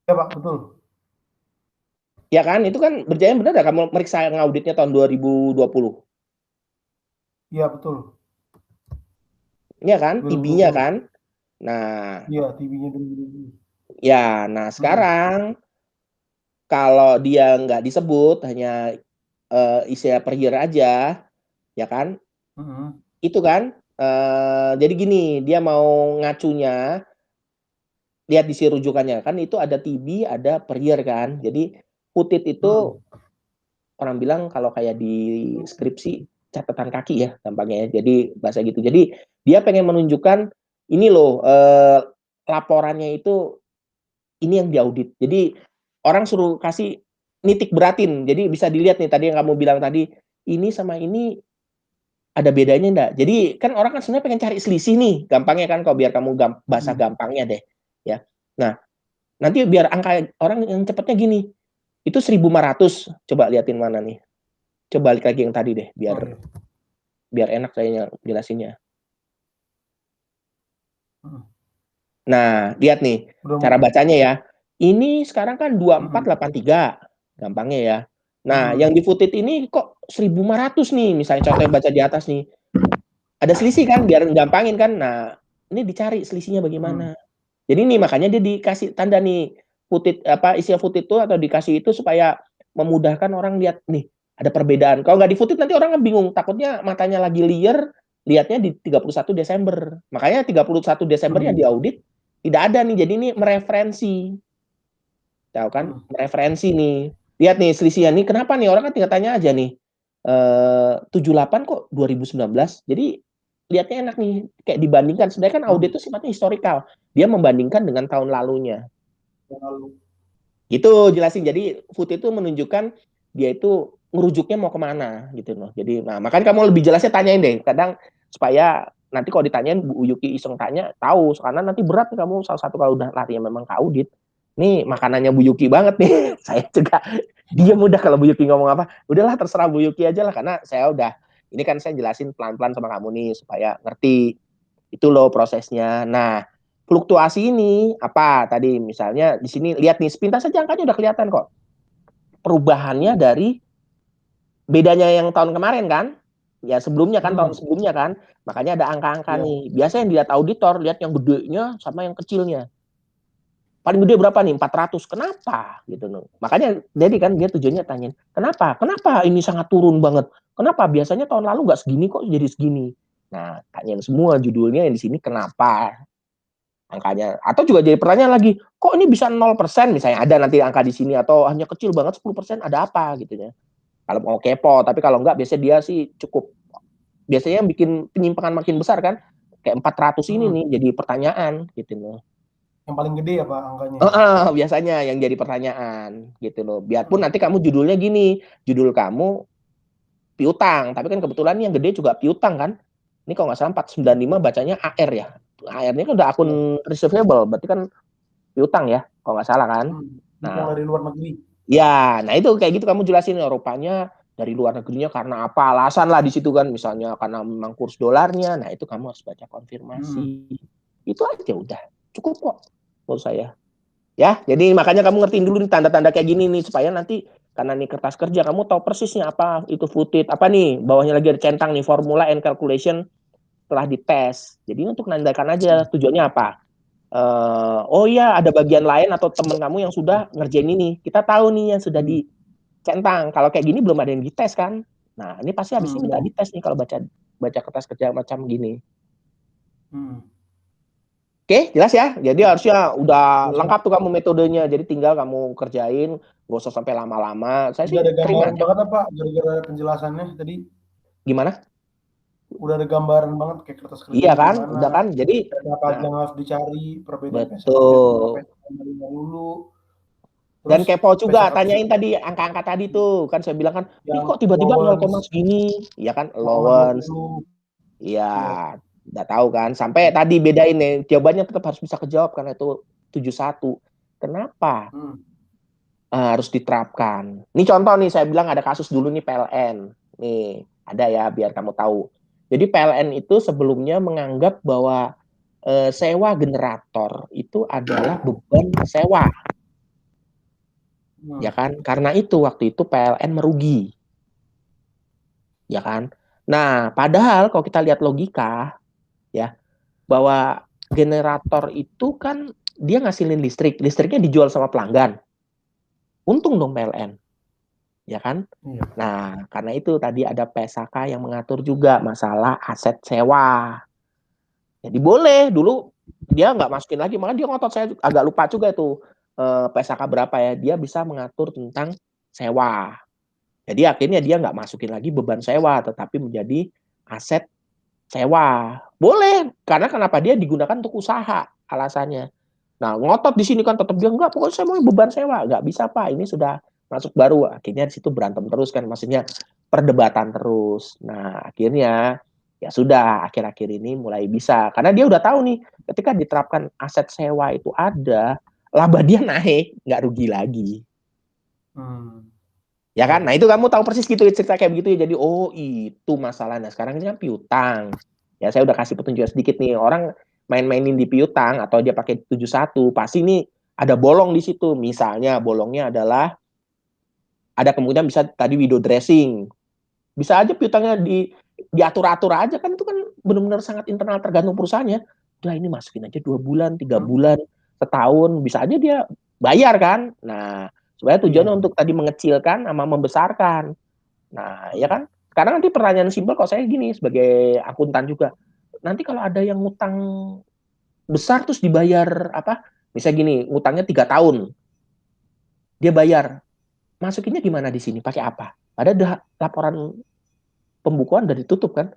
ya Pak, betul, Ya kan? Itu kan berjalan bener nggak kamu meriksa ngauditnya tahun 2020? iya betul, Iya kan? TB-nya 2020, kan? Nah, iya TV-nya 2020, ya, nah hmm, sekarang kalau dia nggak disebut, hanya istilah per year aja, ya kan? hmm, Itu kan, jadi gini, dia mau ngacunya, lihat di si rujukannya kan itu ada TB, ada per year kan. Jadi putih itu hmm, orang bilang kalau kayak di skripsi catatan kaki ya gampangnya ya. Jadi bahasa gitu. Jadi dia pengen menunjukkan ini loh, laporannya itu ini yang diaudit. Jadi orang suruh kasih nitik beratin. Jadi bisa dilihat nih tadi yang kamu bilang tadi, ini sama ini ada bedanya enggak? Jadi kan orang kan sebenarnya pengen cari selisih nih, gampangnya kan kalau biar kamu bahasa hmm, gampangnya deh, ya. Nah, nanti biar angka orang yang cepatnya gini, itu 1.500, coba liatin mana nih. Coba balik lagi yang tadi deh, biar oh iya, biar enak kayaknya jelasinnya. hmm, Nah, lihat nih udah, cara bacanya ya. Ini sekarang kan hmm, 2483, gampangnya ya. Nah, yang hmm, di footage ini kok 1.500 nih, misalnya contoh yang baca di atas nih. Ada selisih kan, biar gampangin kan. Nah, ini dicari selisihnya hmm, bagaimana. Jadi nih makanya dia dikasih tanda nih footage apa istilah footage itu atau dikasih itu supaya memudahkan orang lihat nih ada perbedaan. Kalau nggak di footage nanti orang kan bingung, takutnya matanya lagi liar, lihatnya di 31 Desember. Makanya 31 Desember yang hmm, diaudit tidak ada nih. Jadi ini mereferensi. Tahu kan? hmm, Mereferensi nih. Lihat nih selisihnya nih. Kenapa nih orang kan tinggal tanya aja nih. 78 kok 2019. Jadi lihatnya enak nih. Kayak dibandingkan. Sebenarnya kan audit hmm, itu sifatnya historikal. Dia membandingkan dengan tahun lalunya. yang lalu, Gitu jelasin. Jadi food itu menunjukkan dia itu ngerujuknya mau kemana gitu loh. Jadi nah makanya kamu lebih jelasnya tanyain deh. Kadang supaya nanti kalau ditanyain Bu Yuki iseng tanya tahu karena nanti berat nih kamu salah satu kalau udah larinya memang ke audit. Nih makanannya Bu Yuki banget nih. Saya juga dia mudah kalau Bu Yuki ngomong apa. Udahlah terserah Bu Yuki aja lah karena saya udah Ini kan saya jelasin pelan-pelan sama kamu nih supaya ngerti. Itu loh prosesnya. Nah, fluktuasi ini apa tadi misalnya di sini lihat nih sepintas saja angkanya udah kelihatan kok. Perubahannya dari bedanya yang tahun kemarin kan? Ya sebelumnya kan tahun sebelumnya kan. Makanya ada angka-angka nih. Biasanya yang dilihat auditor lihat yang gedenya sama yang kecilnya. Paling gede berapa nih? 400. Kenapa? Gitu loh. Makanya jadi kan dia tujuannya tanyain, "Kenapa? Kenapa ini sangat turun banget? Kenapa? Biasanya tahun lalu nggak segini kok jadi segini." Nah, tanyain semua judulnya yang di sini kenapa angkanya. Atau juga jadi pertanyaan lagi, "Kok ini bisa 0%?" Misalnya ada nanti angka di sini atau hanya kecil banget 10%, ada apa gitu ya. Kalau mau kepo, tapi kalau enggak biasanya dia sih cukup biasanya yang bikin penyimpangan makin besar kan kayak 400 ini nih jadi pertanyaan gitu loh. Yang paling gede ya Pak angkanya ya? Biasanya yang jadi pertanyaan gitu loh. Biarpun nanti kamu judulnya gini, judul kamu piutang, tapi kan kebetulan yang gede juga piutang kan. Ini kalau nggak salah 495 bacanya AR ya. AR-nya kan udah akun receivable, berarti kan piutang ya, kalau nggak salah kan. Yang Nah, dari luar negeri. ya, nah itu kayak gitu kamu jelasin ya, rupanya dari luar negerinya karena apa alasan lah di situ kan, misalnya karena memang kurs dolarnya. Nah itu kamu harus baca konfirmasi. Itu aja udah cukup kok menurut saya. Ya, jadi makanya kamu ngertiin dulu nih tanda-tanda kayak gini nih supaya nanti karena nih kertas kerja kamu tahu persisnya apa itu footed apa nih bawahnya lagi ada centang nih formula and calculation setelah dites. Jadi untuk nandakan aja tujuannya apa. Oh ya ada bagian lain atau teman kamu yang sudah ngerjain ini. Kita tahu nih yang sudah dicentang. Kalau kayak gini belum ada yang dites kan. Nah ini pasti habis ini minta dites nih kalau baca baca kertas kerja macam gini. Oke, jelas ya. Jadi harusnya udah lengkap tuh kamu metodenya. Jadi tinggal kamu kerjain, nggak usah sampai lama-lama. Saya Udah sih ada terima gambaran aja. banget apa gara-gara penjelasannya tadi. Gimana? Udah ada gambaran banget kayak kertas Iya kerjanya kan? gimana, Udah kan? Jadi, data apa aja nah yang harus dicari, perbedaan PSK biar tahu betul. PSK mana dulu, Dan terus kepo juga, PSK tanyain tadi angka-angka tadi tuh. Kan saya bilang kan, ini yang kok tiba-tiba 0, allowance segini? Iya kan? Allowance. 0,20. Iya, Iya. udah tahu kan. Sampai tadi bedain nih, jawabannya tetap harus bisa kejawab karena itu 71. Kenapa? Harus diterapkan. Ini contoh nih, saya bilang ada kasus dulu nih PLN. Nih, ada ya biar kamu tahu. Jadi PLN itu sebelumnya menganggap bahwa sewa generator itu adalah beban sewa. Ya kan? Karena itu waktu itu PLN merugi. Ya kan? Nah, padahal kalau kita lihat logika ya, bahwa generator itu kan dia ngasilin listrik, listriknya dijual sama pelanggan. Untung dong PLN. Ya kan? Nah, karena itu tadi ada PSAK yang mengatur juga masalah aset sewa. Jadi boleh dulu dia nggak masukin lagi, makanya dia ngotot. Saya agak lupa juga itu PSAK berapa ya. Dia bisa mengatur tentang sewa. Jadi akhirnya dia nggak masukin lagi beban sewa, tetapi menjadi aset sewa. Boleh, karena kenapa dia digunakan untuk usaha alasannya. Nah, ngotot di sini kan tetap dia enggak, pokoknya saya mau beban sewa. Enggak bisa, Pak. Ini sudah masuk baru. Akhirnya di situ berantem terus kan, maksudnya perdebatan terus. Nah, akhirnya ya sudah akhir-akhir ini mulai bisa. Karena dia udah tahu nih, ketika diterapkan aset sewa itu ada, laba dia naik, nggak rugi lagi. Ya kan? Nah, itu kamu tahu persis gitu cerita kayak begitu ya. Jadi, oh itu masalahnya. Sekarang ini kan piutang. Ya, saya udah kasih petunjuk sedikit nih. Orang main-mainin di piutang atau dia pakai 71, pasti ini ada bolong di situ. Misalnya bolongnya adalah ada kemungkinan bisa tadi window dressing. Bisa aja piutangnya diatur-atur aja kan, itu kan benar-benar sangat internal tergantung perusahaannya. Udah ini masukin aja 2 bulan, 3 bulan, setahun, bisa aja dia bayar kan. Nah, sebenarnya tujuannya untuk tadi mengecilkan sama membesarkan. Nah, ya kan? Sekarang nanti pertanyaan simpel kalau saya gini sebagai akuntan juga. Nanti kalau ada yang ngutang besar terus dibayar apa? Misalnya gini, ngutangnya 3 tahun, dia bayar. Masukinnya gimana di sini? Pakai apa? Padahal udah laporan pembukuan udah ditutup kan?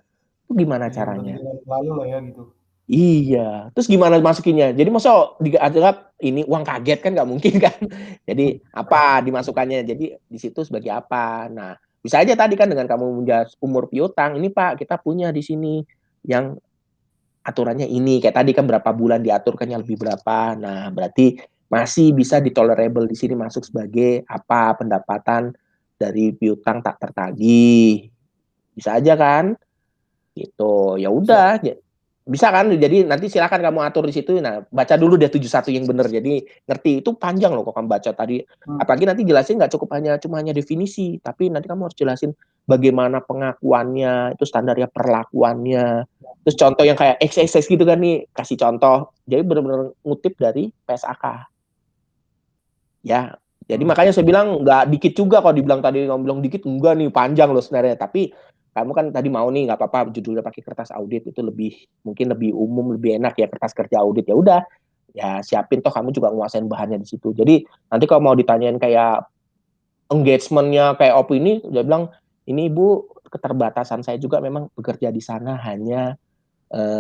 Itu gimana Iya, udah caranya? 3 tahun lalu lah ya gitu. Iya, terus gimana masukinnya? Jadi masa dianggap ini uang kaget kan nggak mungkin kan? Jadi apa dimasukkannya? Jadi di situ sebagai apa? Nah, bisa aja tadi kan dengan kamu menjelas umur piutang, ini Pak kita punya di sini yang aturannya ini. Kayak tadi kan berapa bulan diaturkannya lebih berapa. Nah, berarti masih bisa ditolerable di sini masuk sebagai apa pendapatan dari piutang tak tertagih. Bisa aja kan? Gitu. Ya Bisa. udah, bisa kan? Jadi nanti silakan kamu atur di situ. Nah, baca dulu deh 71 yang benar. Jadi ngerti itu panjang loh kok kamu baca tadi. Hmm. Apalagi nanti jelasin nggak cukup cuma hanya definisi, tapi nanti kamu harus jelasin bagaimana pengakuannya, itu standarnya perlakuannya. Terus contoh yang kayak XXX gitu kan nih, kasih contoh. Jadi benar-benar ngutip dari PSAK. Ya, jadi Hmm. makanya saya bilang nggak dikit juga kalau dibilang tadi kamu bilang dikit enggak nih panjang loh sebenarnya. Tapi kamu kan tadi mau nih nggak apa-apa judulnya pakai kertas audit itu mungkin lebih umum lebih enak ya kertas kerja audit ya udah ya siapin toh kamu juga nguasain bahannya di situ. Jadi nanti kalau mau ditanyain kayak engagementnya kayak opini dia bilang ini ibu keterbatasan saya juga memang bekerja di sana hanya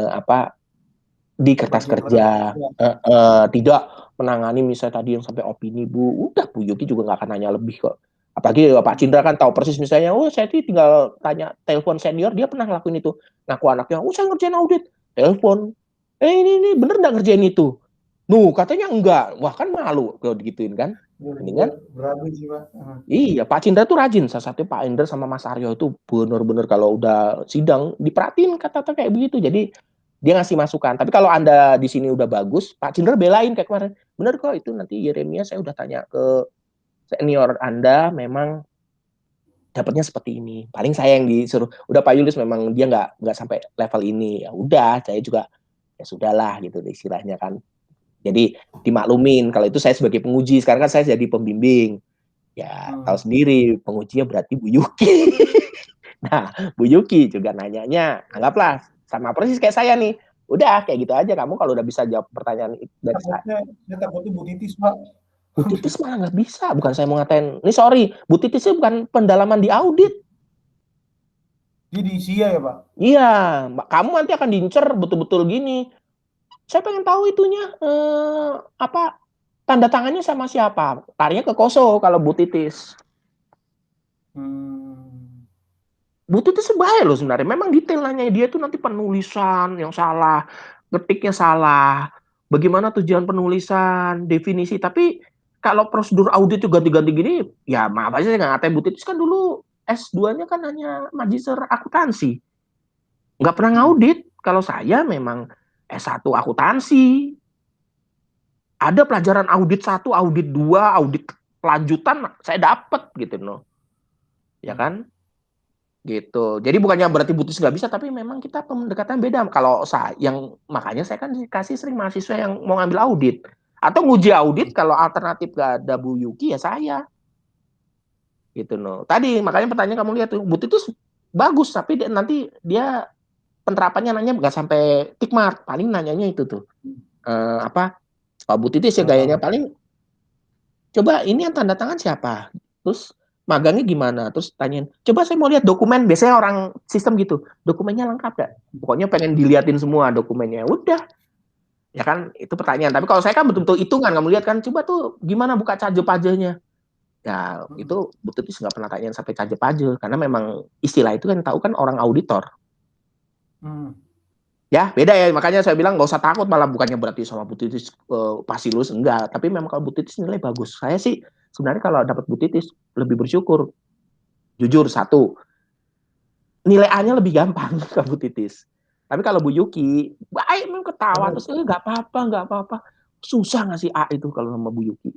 apa di kertas Bagian kertas kerja kerja. tidak menangani misalnya tadi yang sampai opini Bu udah Bu Yuki juga nggak akan nanya lebih kok apalagi Pak Hmm. Cindra kan tahu persis misalnya oh saya tinggal tanya telepon senior dia pernah ngelakuin itu ngaku anaknya oh saya ngerjain audit telepon ini bener nggak ngerjain itu katanya enggak wah kan malu kalau digituin kan mendingan Berani sih Pak. Hmm. iya, Pak Cindra tuh rajin. Salah satunya Pak Indra sama Mas Aryo itu bener-bener kalau udah sidang diperhatiin kata-kata kayak begitu. Jadi dia ngasih masukan. Tapi kalau Anda di sini udah bagus, Pak Cindra belain kayak kemarin. Bener kok itu nanti Yeremia saya udah tanya ke senior Anda memang dapatnya seperti ini. Paling saya yang disuruh. Udah Pak Yulis memang dia nggak sampai level ini. Ya udah, saya juga ya sudahlah gitu istilahnya kan. Jadi dimaklumin kalau itu saya sebagai penguji. Sekarang kan saya jadi pembimbing. Ya, tahu Hmm. sendiri pengujinya berarti Bu Yuki. Nah, Bu Yuki juga nanyanya, anggaplah sama persis kayak saya nih. Udah, kayak gitu aja. Kamu kalau udah bisa jawab pertanyaan dari saya. Saya takutnya Bu Titis Pak. Bu Titis malah nggak bisa. Bukan saya mau ngatain. Ini sorry, Bu Titis itu bukan pendalaman di audit. Jadi sia ya Pak. Iya, kamu nanti akan diincer betul-betul gini. Saya pengen tahu itunya, apa, tanda tangannya sama siapa. Tarinya ke Koso kalau Bu Titis. Hmm. Butuh itu sebaya loh sebenarnya. Memang detail nanya dia itu nanti penulisan yang salah, ketiknya salah, bagaimana tujuan penulisan, definisi. Tapi kalau prosedur audit itu ganti-ganti gini, ya maaf aja saya nggak ngatain Butit kan dulu S2-nya kan hanya magister akuntansi. Nggak pernah Hmm. ngaudit. Kalau saya memang S1 akuntansi. Ada pelajaran audit 1, audit 2, audit lanjutan saya dapat gitu loh. Ya Hmm. kan? Gitu. Jadi bukannya berarti Butis nggak bisa, tapi memang kita pendekatan beda. Kalau saya, yang makanya saya kan dikasih sering mahasiswa yang mau ngambil audit atau nguji audit. Kalau alternatif gak ada Bu Yuki ya saya, gitu loh. Tadi makanya pertanyaan kamu lihat tuh, Butis itu bagus, tapi nanti dia penerapannya nanya nggak sampai tikmat, paling nanyanya itu tuh apa? Pak Butis ya Tanda gayanya tangan. paling coba ini yang tanda tangan siapa? Terus magangnya gimana? Terus tanyain, coba saya mau lihat dokumen. Biasanya orang sistem gitu, dokumennya lengkap gak? Pokoknya pengen diliatin semua dokumennya. Udah, ya kan itu pertanyaan. Tapi kalau saya kan betul-betul hitungan, kamu lihat kan, coba tuh gimana buka caje-pajenya. Ya Hmm. itu betul nggak pernah tanyain sampai caje-paje, karena memang istilah itu kan tahu kan orang auditor. Hmm. Ya beda ya, makanya saya bilang nggak usah takut malah bukannya berarti sama Butitis pasti lulus enggak, tapi memang kalau Butitis nilai bagus. Saya sih sebenarnya kalau dapat Butitis lebih bersyukur. Jujur satu, nilai A-nya lebih gampang ke Bu Titis. Tapi kalau Bu Yuki, baik memang ketawa Karena terus nggak apa-apa, nggak apa-apa. Susah ngasih A itu kalau sama Bu Yuki.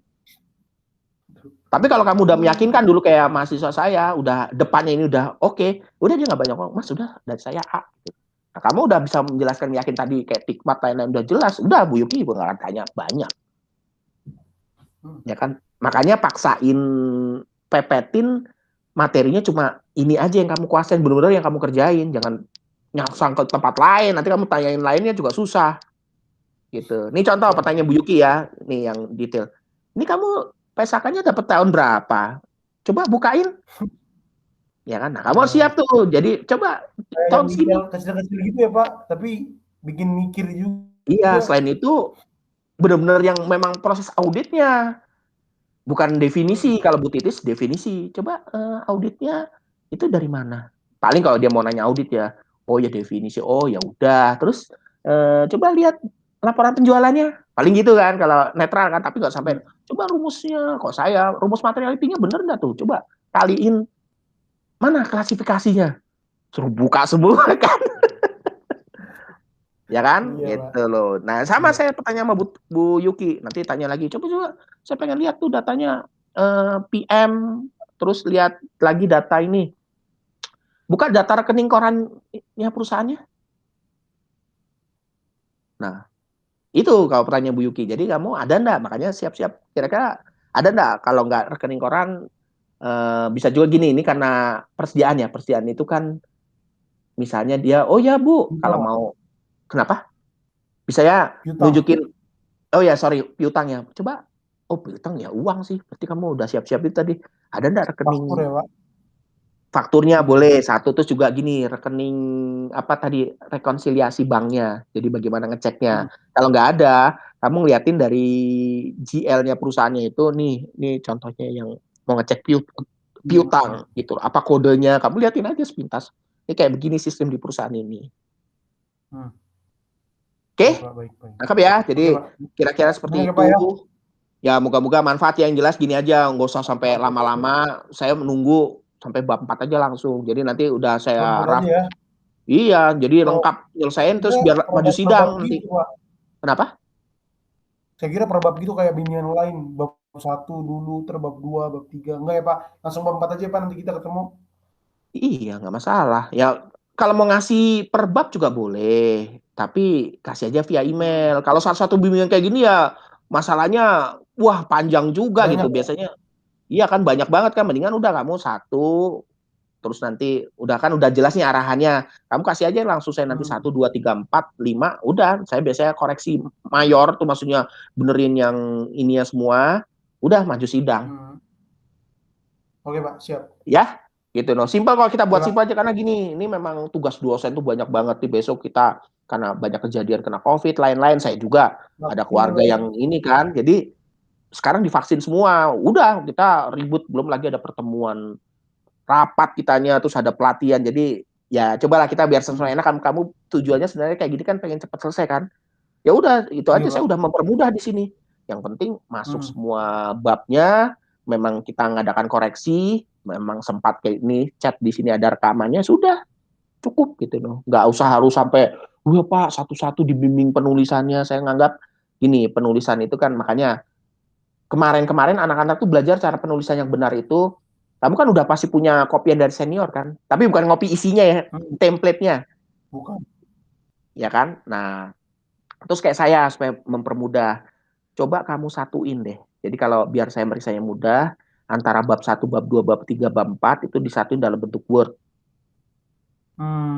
Tapi kalau kamu udah meyakinkan dulu kayak mahasiswa saya, udah depannya ini udah oke, udah dia nggak banyak ngomong, Mas sudah dari saya A. Nah, kamu udah bisa menjelaskan yakin tadi kayak tikmat lain-lain udah jelas, udah Bu Yuki gue nggak akan tanya banyak, hmm. ya kan? Makanya paksain pepetin materinya cuma ini aja yang kamu kuasain, benar-benar yang kamu kerjain, jangan nyasang ke tempat lain, nanti kamu tanyain lainnya juga susah gitu. Ini contoh pertanyaan Bu Yuki ya, nih yang detail. Ini kamu PSK-nya dapat tahun berapa? Coba bukain, ya kan? Nah, kamu harus siap Oh. tuh. Jadi coba Kayak yang tahun detail sini. kecil-kecil gitu ya Pak, tapi bikin mikir Iya, juga. selain itu benar-benar yang memang proses auditnya, bukan Hmm. definisi. Kalau Bu Titis definisi. Coba auditnya itu dari mana? Paling kalau dia mau nanya audit ya, oh ya definisi. Oh ya udah. Terus coba lihat laporan penjualannya. Paling gitu kan kalau netral kan, tapi nggak sampai Hmm. coba rumusnya. Kok saya rumus materialitinya bener nggak tuh? Coba kaliin mana klasifikasinya. suruh buka semua kan. Ya kan? Iya, Pak. Gitu loh. Nah, sama Iya. saya pertanyaan sama Bu Yuki. Nanti tanya lagi. Coba saya pengen lihat tuh datanya PM, terus lihat lagi data ini. Buka data rekening korannya perusahaannya. Nah, itu kalau pertanyaan Bu Yuki. Jadi kamu ada enggak? Makanya siap-siap. Kira-kira ada enggak? Kalau enggak rekening koran, bisa juga gini. Ini karena persediaan ya. Persediaan itu kan misalnya dia, oh ya Bu, kalau Piutang, mau, kenapa? Bisa ya piutang, nunjukin. Oh ya, sorry, piutang ya. Coba, oh piutang ya uang sih. Berarti kamu udah siap-siap itu tadi. Ada enggak faktur rekening ya, Pak? fakturnya Iya. boleh satu, terus juga gini rekening apa tadi rekonsiliasi banknya. Jadi bagaimana ngeceknya. Hmm. Kalau nggak ada, kamu ngeliatin dari GL-nya perusahaannya itu nih contohnya yang mau ngecek Iya, iya. piutang gitu. Apa kodenya? Kamu liatin aja sepintas. Ini kayak begini sistem di perusahaan ini. Hmm. Oke, Baik, Pak, baik, baik. lengkap ya. Jadi Oke, Pak. kira-kira seperti Benar ya, itu. Pak ya? Ya moga-moga manfaat ya. Yang jelas gini aja, nggak usah sampai Oke, oke. lama-lama. Saya menunggu sampai bab 4 aja langsung. Jadi nanti udah saya Cepet-cepet aja raf. ya. Iya, jadi Kalau lengkap saya nyelesain terus kira biar per maju bab per bab sidang gitu, nanti. Pak. Kenapa? Saya kira per bab gitu kayak bimbingan lain. Bab satu dulu, ter bab 2, bab 3. Enggak ya, Pak? Langsung bab 4 aja, Pak. Nanti kita ketemu. Iya, nggak masalah. Ya kalau mau ngasih per bab juga boleh, tapi kasih aja via Hmm. email. Kalau satu-satu bimbingan kayak gini ya masalahnya wah panjang juga gitu Banyak ya? biasanya. Iya kan banyak banget kan, mendingan udah kamu satu terus nanti udah kan udah jelas nih arahannya. Kamu kasih aja langsung saya nanti Hmm. satu, dua, tiga, empat, lima, udah. Saya biasanya koreksi mayor tuh maksudnya benerin yang ini ya semua, udah maju sidang. Hmm. Oke, Pak. Siap. Ya gitu no, simpel kalau kita Oke, buat simpel Pak. aja karena gini ini memang tugas dosen tuh banyak banget nih besok kita karena banyak kejadian kena covid lain-lain saya juga ada Vaksin keluarga lagi. yang ini kan jadi sekarang divaksin semua udah kita ribut belum lagi ada pertemuan rapat kitanya terus ada pelatihan jadi ya cobalah kita biar Hmm. sesuai enak kamu tujuannya sebenarnya kayak gini kan pengen cepat selesai kan ya udah itu Iya, aja saya Pak. udah mempermudah di sini yang penting masuk Hmm. semua babnya memang kita ngadakan koreksi memang sempat kayak ini chat di sini ada rekamannya sudah cukup gitu loh nggak usah harus sampai wah pak satu-satu dibimbing penulisannya saya nganggap gini penulisan itu kan makanya kemarin-kemarin anak-anak tuh belajar cara penulisan yang benar itu kamu kan udah pasti punya kopian dari senior kan tapi bukan ngopi isinya ya Hmm. template-nya Bukan. ya kan nah terus kayak saya supaya mempermudah coba kamu satuin deh. Jadi kalau biar saya meriksanya mudah, antara bab satu, bab 2, bab 3, bab 4 itu disatuin dalam bentuk Word.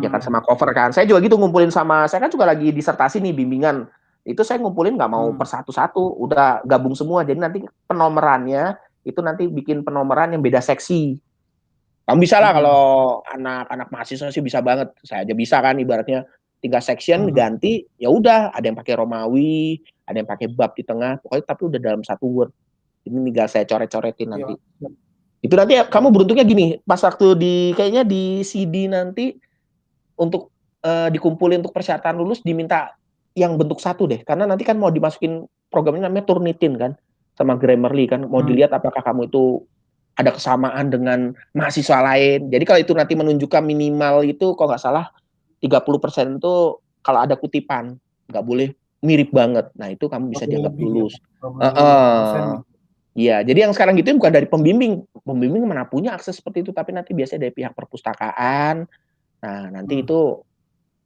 Ya kan Hmm. sama cover kan. Saya juga gitu ngumpulin sama, saya kan juga lagi disertasi nih bimbingan. Itu saya ngumpulin nggak mau Hmm. per satu-satu, udah gabung semua. Jadi nanti penomorannya itu nanti bikin penomoran yang beda seksi. Kamu bisa lah kalau Hmm. anak-anak mahasiswa sih bisa banget. Saya aja bisa kan ibaratnya tiga section Hmm. ganti ya udah ada yang pakai Romawi, ada yang pakai bab di tengah, pokoknya tapi udah dalam satu Word. Ini tinggal saya coret-coretin Iya, nanti. Pak. Siap. Itu nanti ya, kamu Siap. beruntungnya gini, pas waktu di kayaknya di CD nanti untuk dikumpulin untuk persyaratan lulus diminta yang bentuk satu deh, karena nanti kan mau dimasukin programnya namanya Turnitin kan, sama Grammarly kan, mau Hmm. dilihat apakah kamu itu ada kesamaan dengan mahasiswa lain. Jadi kalau itu nanti menunjukkan minimal itu kalau nggak salah 30% itu kalau ada kutipan, nggak boleh mirip banget. Nah itu kamu Nggak bisa boleh dianggap lebih ya, lulus. Pak. Nggak boleh 50% Uh, gitu. Iya, jadi yang sekarang gitu bukan dari pembimbing. Pembimbing mana punya akses seperti itu, tapi nanti biasanya dari pihak perpustakaan. Nah, nanti Hmm. itu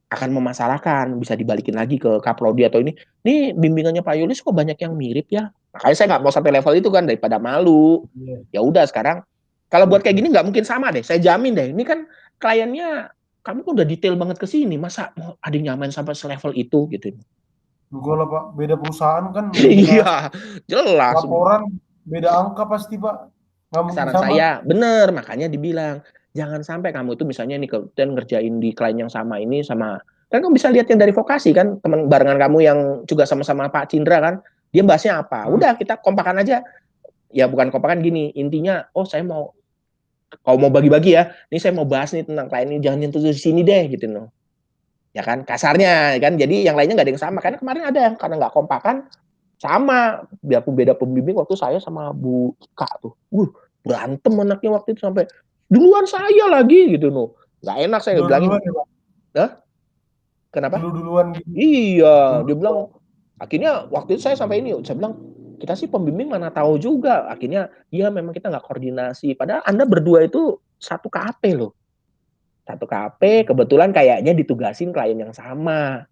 akan memasalahkan, bisa dibalikin lagi ke Kaprodi atau ini. Nih bimbingannya Pak Yulis kok banyak yang mirip ya. Makanya saya nggak mau sampai level itu kan daripada malu. Iya. Ya udah sekarang kalau buat Siap, kayak siap. gini nggak mungkin sama deh. Saya jamin deh. Ini kan kliennya kamu kan udah detail banget ke sini. Masa mau ada yang nyamain sampai selevel itu gitu. Enggak lah, Pak. Beda perusahaan kan, beda Iya, jelas. laporan, beda angka pasti, Pak. Nggak mungkin Saran sama. saya bener makanya dibilang jangan sampai kamu itu misalnya nih kemudian ngerjain di klien yang sama ini sama kan kamu bisa lihat yang dari vokasi kan teman barengan kamu yang juga sama-sama Pak Cindra kan dia bahasnya apa Hmm. udah kita kompakan aja ya bukan kompakan gini intinya oh saya mau kalau mau bagi-bagi ya ini saya mau bahas nih tentang klien ini jangan nyentuh di sini deh gitu loh ya kan kasarnya kan jadi yang lainnya nggak ada yang sama karena kemarin ada yang karena nggak kompakan sama biarpun beda pembimbing waktu saya sama Bu Ika tuh berantem anaknya waktu itu sampai duluan saya lagi gitu loh nggak enak saya bilangin. Dulu-duluan ya, Pak? Hah? Kenapa? Dulu-duluan gitu? Iya, dia Dulu-duluan. bilang, akhirnya waktu itu saya sampai ini, saya bilang, kita sih pembimbing mana tahu juga. Akhirnya, iya memang kita nggak koordinasi. Padahal Anda berdua itu satu KP loh. Satu KP, kebetulan kayaknya ditugasin klien yang sama.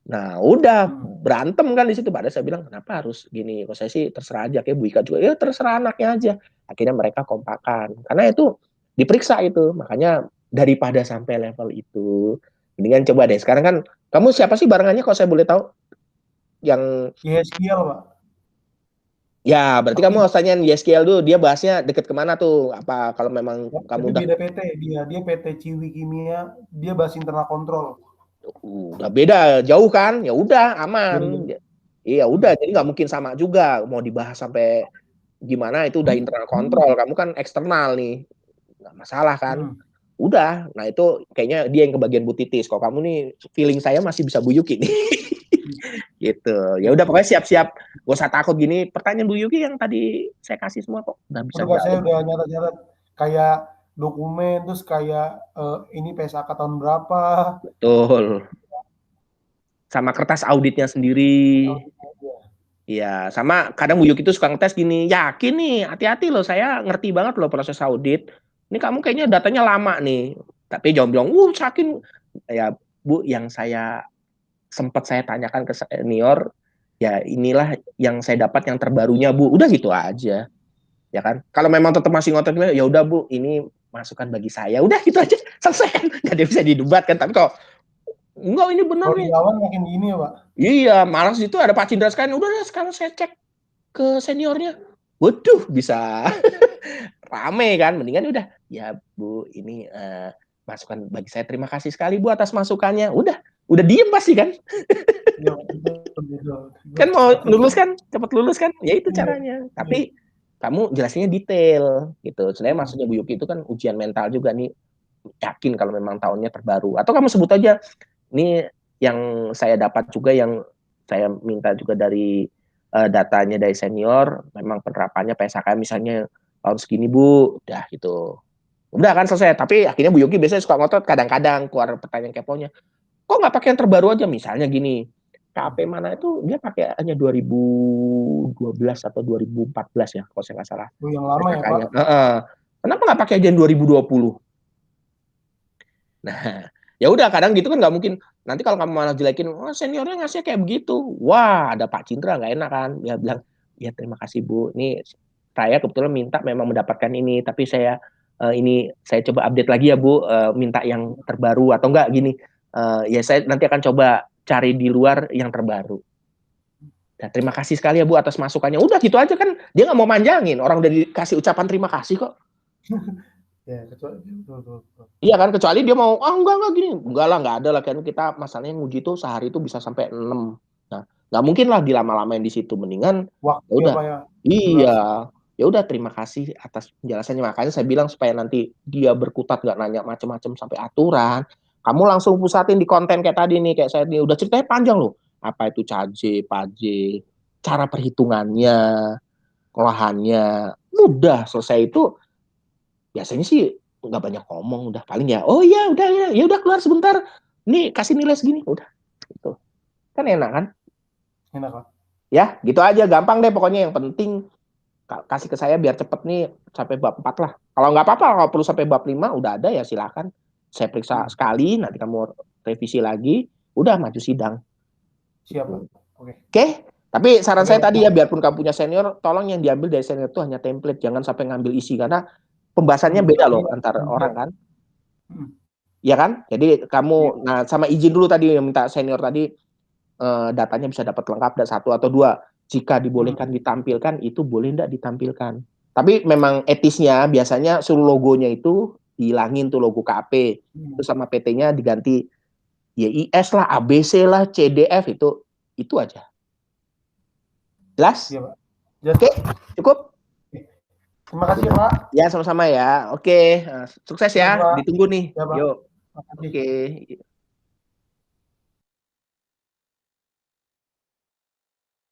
Nah, udah berantem kan di situ. Padahal saya bilang, kenapa harus gini? Kalau saya sih terserah aja, kayak Bu Ika juga, ya terserah anaknya aja. Akhirnya mereka kompakan. Karena itu diperiksa itu. Makanya daripada sampai level itu, mendingan coba deh. Sekarang kan, kamu siapa sih barengannya kalau saya boleh tahu? Yang, YSQL, Pak. ya berarti Tapi kamu harus tanyain YSQL dulu. Dia bahasnya deket kemana tuh? Apa kalau memang tapi kamu udah beda PT dia. Dia PT Ciwi Kimia, dia bahas internal kontrol. udah beda jauh kan? Ya udah Beda aman. jauh. Iya udah, jadi nggak mungkin sama juga. Mau dibahas sampai gimana itu udah Di internal kontrol, kamu kan eksternal nih, nggak masalah kan. Udah, nah itu kayaknya dia yang kebagian Bu Titis. Kalau kamu nih feeling saya masih bisa Bu Yuki nih. Gitu. Ya udah pokoknya siap-siap, gak usah takut gini. Pertanyaan Bu Yuki yang tadi saya kasih semua kok udah bisa Udah Pak, saya jawab. udah nyatet-nyatet kayak dokumen, terus kayak ini PSAK tahun berapa. Betul. Sama kertas auditnya sendiri. Iya, sama kadang Bu Yuki itu suka ngetes gini, yakin nih, hati-hati loh, saya ngerti banget loh proses audit. Ini kamu kayaknya datanya lama nih. Tapi jangan bilang, yakin. Ya, Bu, yang sempat saya tanyakan ke senior, ya inilah yang saya dapat yang terbarunya, Bu. Udah gitu aja. Ya kan? Kalau memang tetap masih ngotot, ya udah Bu, ini masukan bagi saya. Udah gitu aja, selesai kan. Nggak ada bisa didebat kan. Tapi kalau, enggak ini benar Kalau nih. dilawan makin gini ya Pak. Iya, malas itu ada Pak Cindra sekalian. Udah sekarang saya cek ke seniornya. Waduh, bisa rame kan. Mendingan udah, ya Bu, ini masukan bagi saya. Terima kasih sekali Bu atas masukannya. Udah diem pasti kan. Iya, betul. Kan mau lulus kan, cepat lulus kan. Ya itu Iya, caranya. iya. Tapi kamu jelasinnya detail gitu. Sebenarnya maksudnya Bu Yuki itu kan ujian mental juga nih. Yakin kalau memang tahunnya terbaru. Atau kamu sebut aja, ini yang saya dapat juga, yang saya minta juga dari datanya dari senior, memang penerapannya PSAK misalnya tahun segini Bu, udah gitu. Udah kan selesai. Tapi akhirnya Bu Yogi biasanya suka ngotot, kadang-kadang keluar pertanyaan keponya. Kok nggak pakai yang terbaru aja? Misalnya gini, KP mana itu dia pakai hanya 2012 atau 2014 ya, kalau saya nggak salah. Oh, yang lama ya Pak. PSAK-nya. Kenapa nggak pakai aja yang 2020? Nah, ya udah kadang gitu kan nggak mungkin. Nanti kalau kamu malah jelekin, seniornya ngasih kayak begitu. Wah, ada Pak Cindra nggak enak kan? Dia bilang, ya terima kasih Bu. Ini saya kebetulan minta memang mendapatkan ini, tapi ini saya coba update lagi ya Bu, minta yang terbaru atau enggak gini. Ya saya nanti akan coba cari di luar yang terbaru. Nah, terima kasih sekali ya Bu atas masukannya. Udah gitu aja kan, dia nggak mau manjangin. Orang udah dikasih ucapan terima kasih kok. Ya, betul. Iya kan, kecuali dia mau, enggak gini. Enggak lah, enggak ada lah. Kan kita masalahnya nguji tuh sehari itu bisa sampai 6. Nah, nggak mungkin lah dilama-lamain di situ. Mendingan, ya Waktu ya udah. Pak ya. Iya. Durasi. Ya udah, terima kasih atas penjelasannya. Makanya saya bilang supaya nanti dia berkutat, nggak nanya macam-macam sampai aturan. Kamu langsung pusatin di konten kayak tadi nih. Kayak saya nih, udah ceritanya panjang loh. Apa itu CAJE, PAJE, cara perhitungannya, olahannya. Udah, selesai itu biasanya sih nggak banyak ngomong, udah paling ya oh ya udah ya udah keluar sebentar nih kasih nilai segini udah gitu kan enak kan Enak Pak. ya gitu aja gampang deh pokoknya yang penting kasih ke saya biar cepet nih sampai bab 4 lah kalau nggak apa-apa kalau perlu sampai bab 5 udah ada ya silakan saya periksa sekali nanti kamu revisi lagi udah maju sidang Siap Pak. gitu. Oke. Oke tapi saran Oke saya Pak. tadi ya biarpun kamu punya senior tolong yang diambil dari senior itu hanya template jangan sampai ngambil isi karena pembahasannya beda loh Iya. antar Iya. orang kan. Iya kan? Jadi Iya. kamu, nah sama izin dulu tadi yang minta senior tadi datanya bisa dapat lengkap dan 1 atau 2. Jika dibolehkan ditampilkan, itu boleh enggak ditampilkan. Tapi memang etisnya biasanya suruh logonya itu dihilangin tuh logo KAP. Itu sama PT-nya diganti YIS lah, ABC lah, CDF itu aja. Jelas? Iya Pak. Oke, cukup? Terima kasih ya Pak. Ya sama-sama ya. Oke, sukses ya. Pak. Ditunggu nih. Ya Pak. Yuk. Terima kasih. Oke.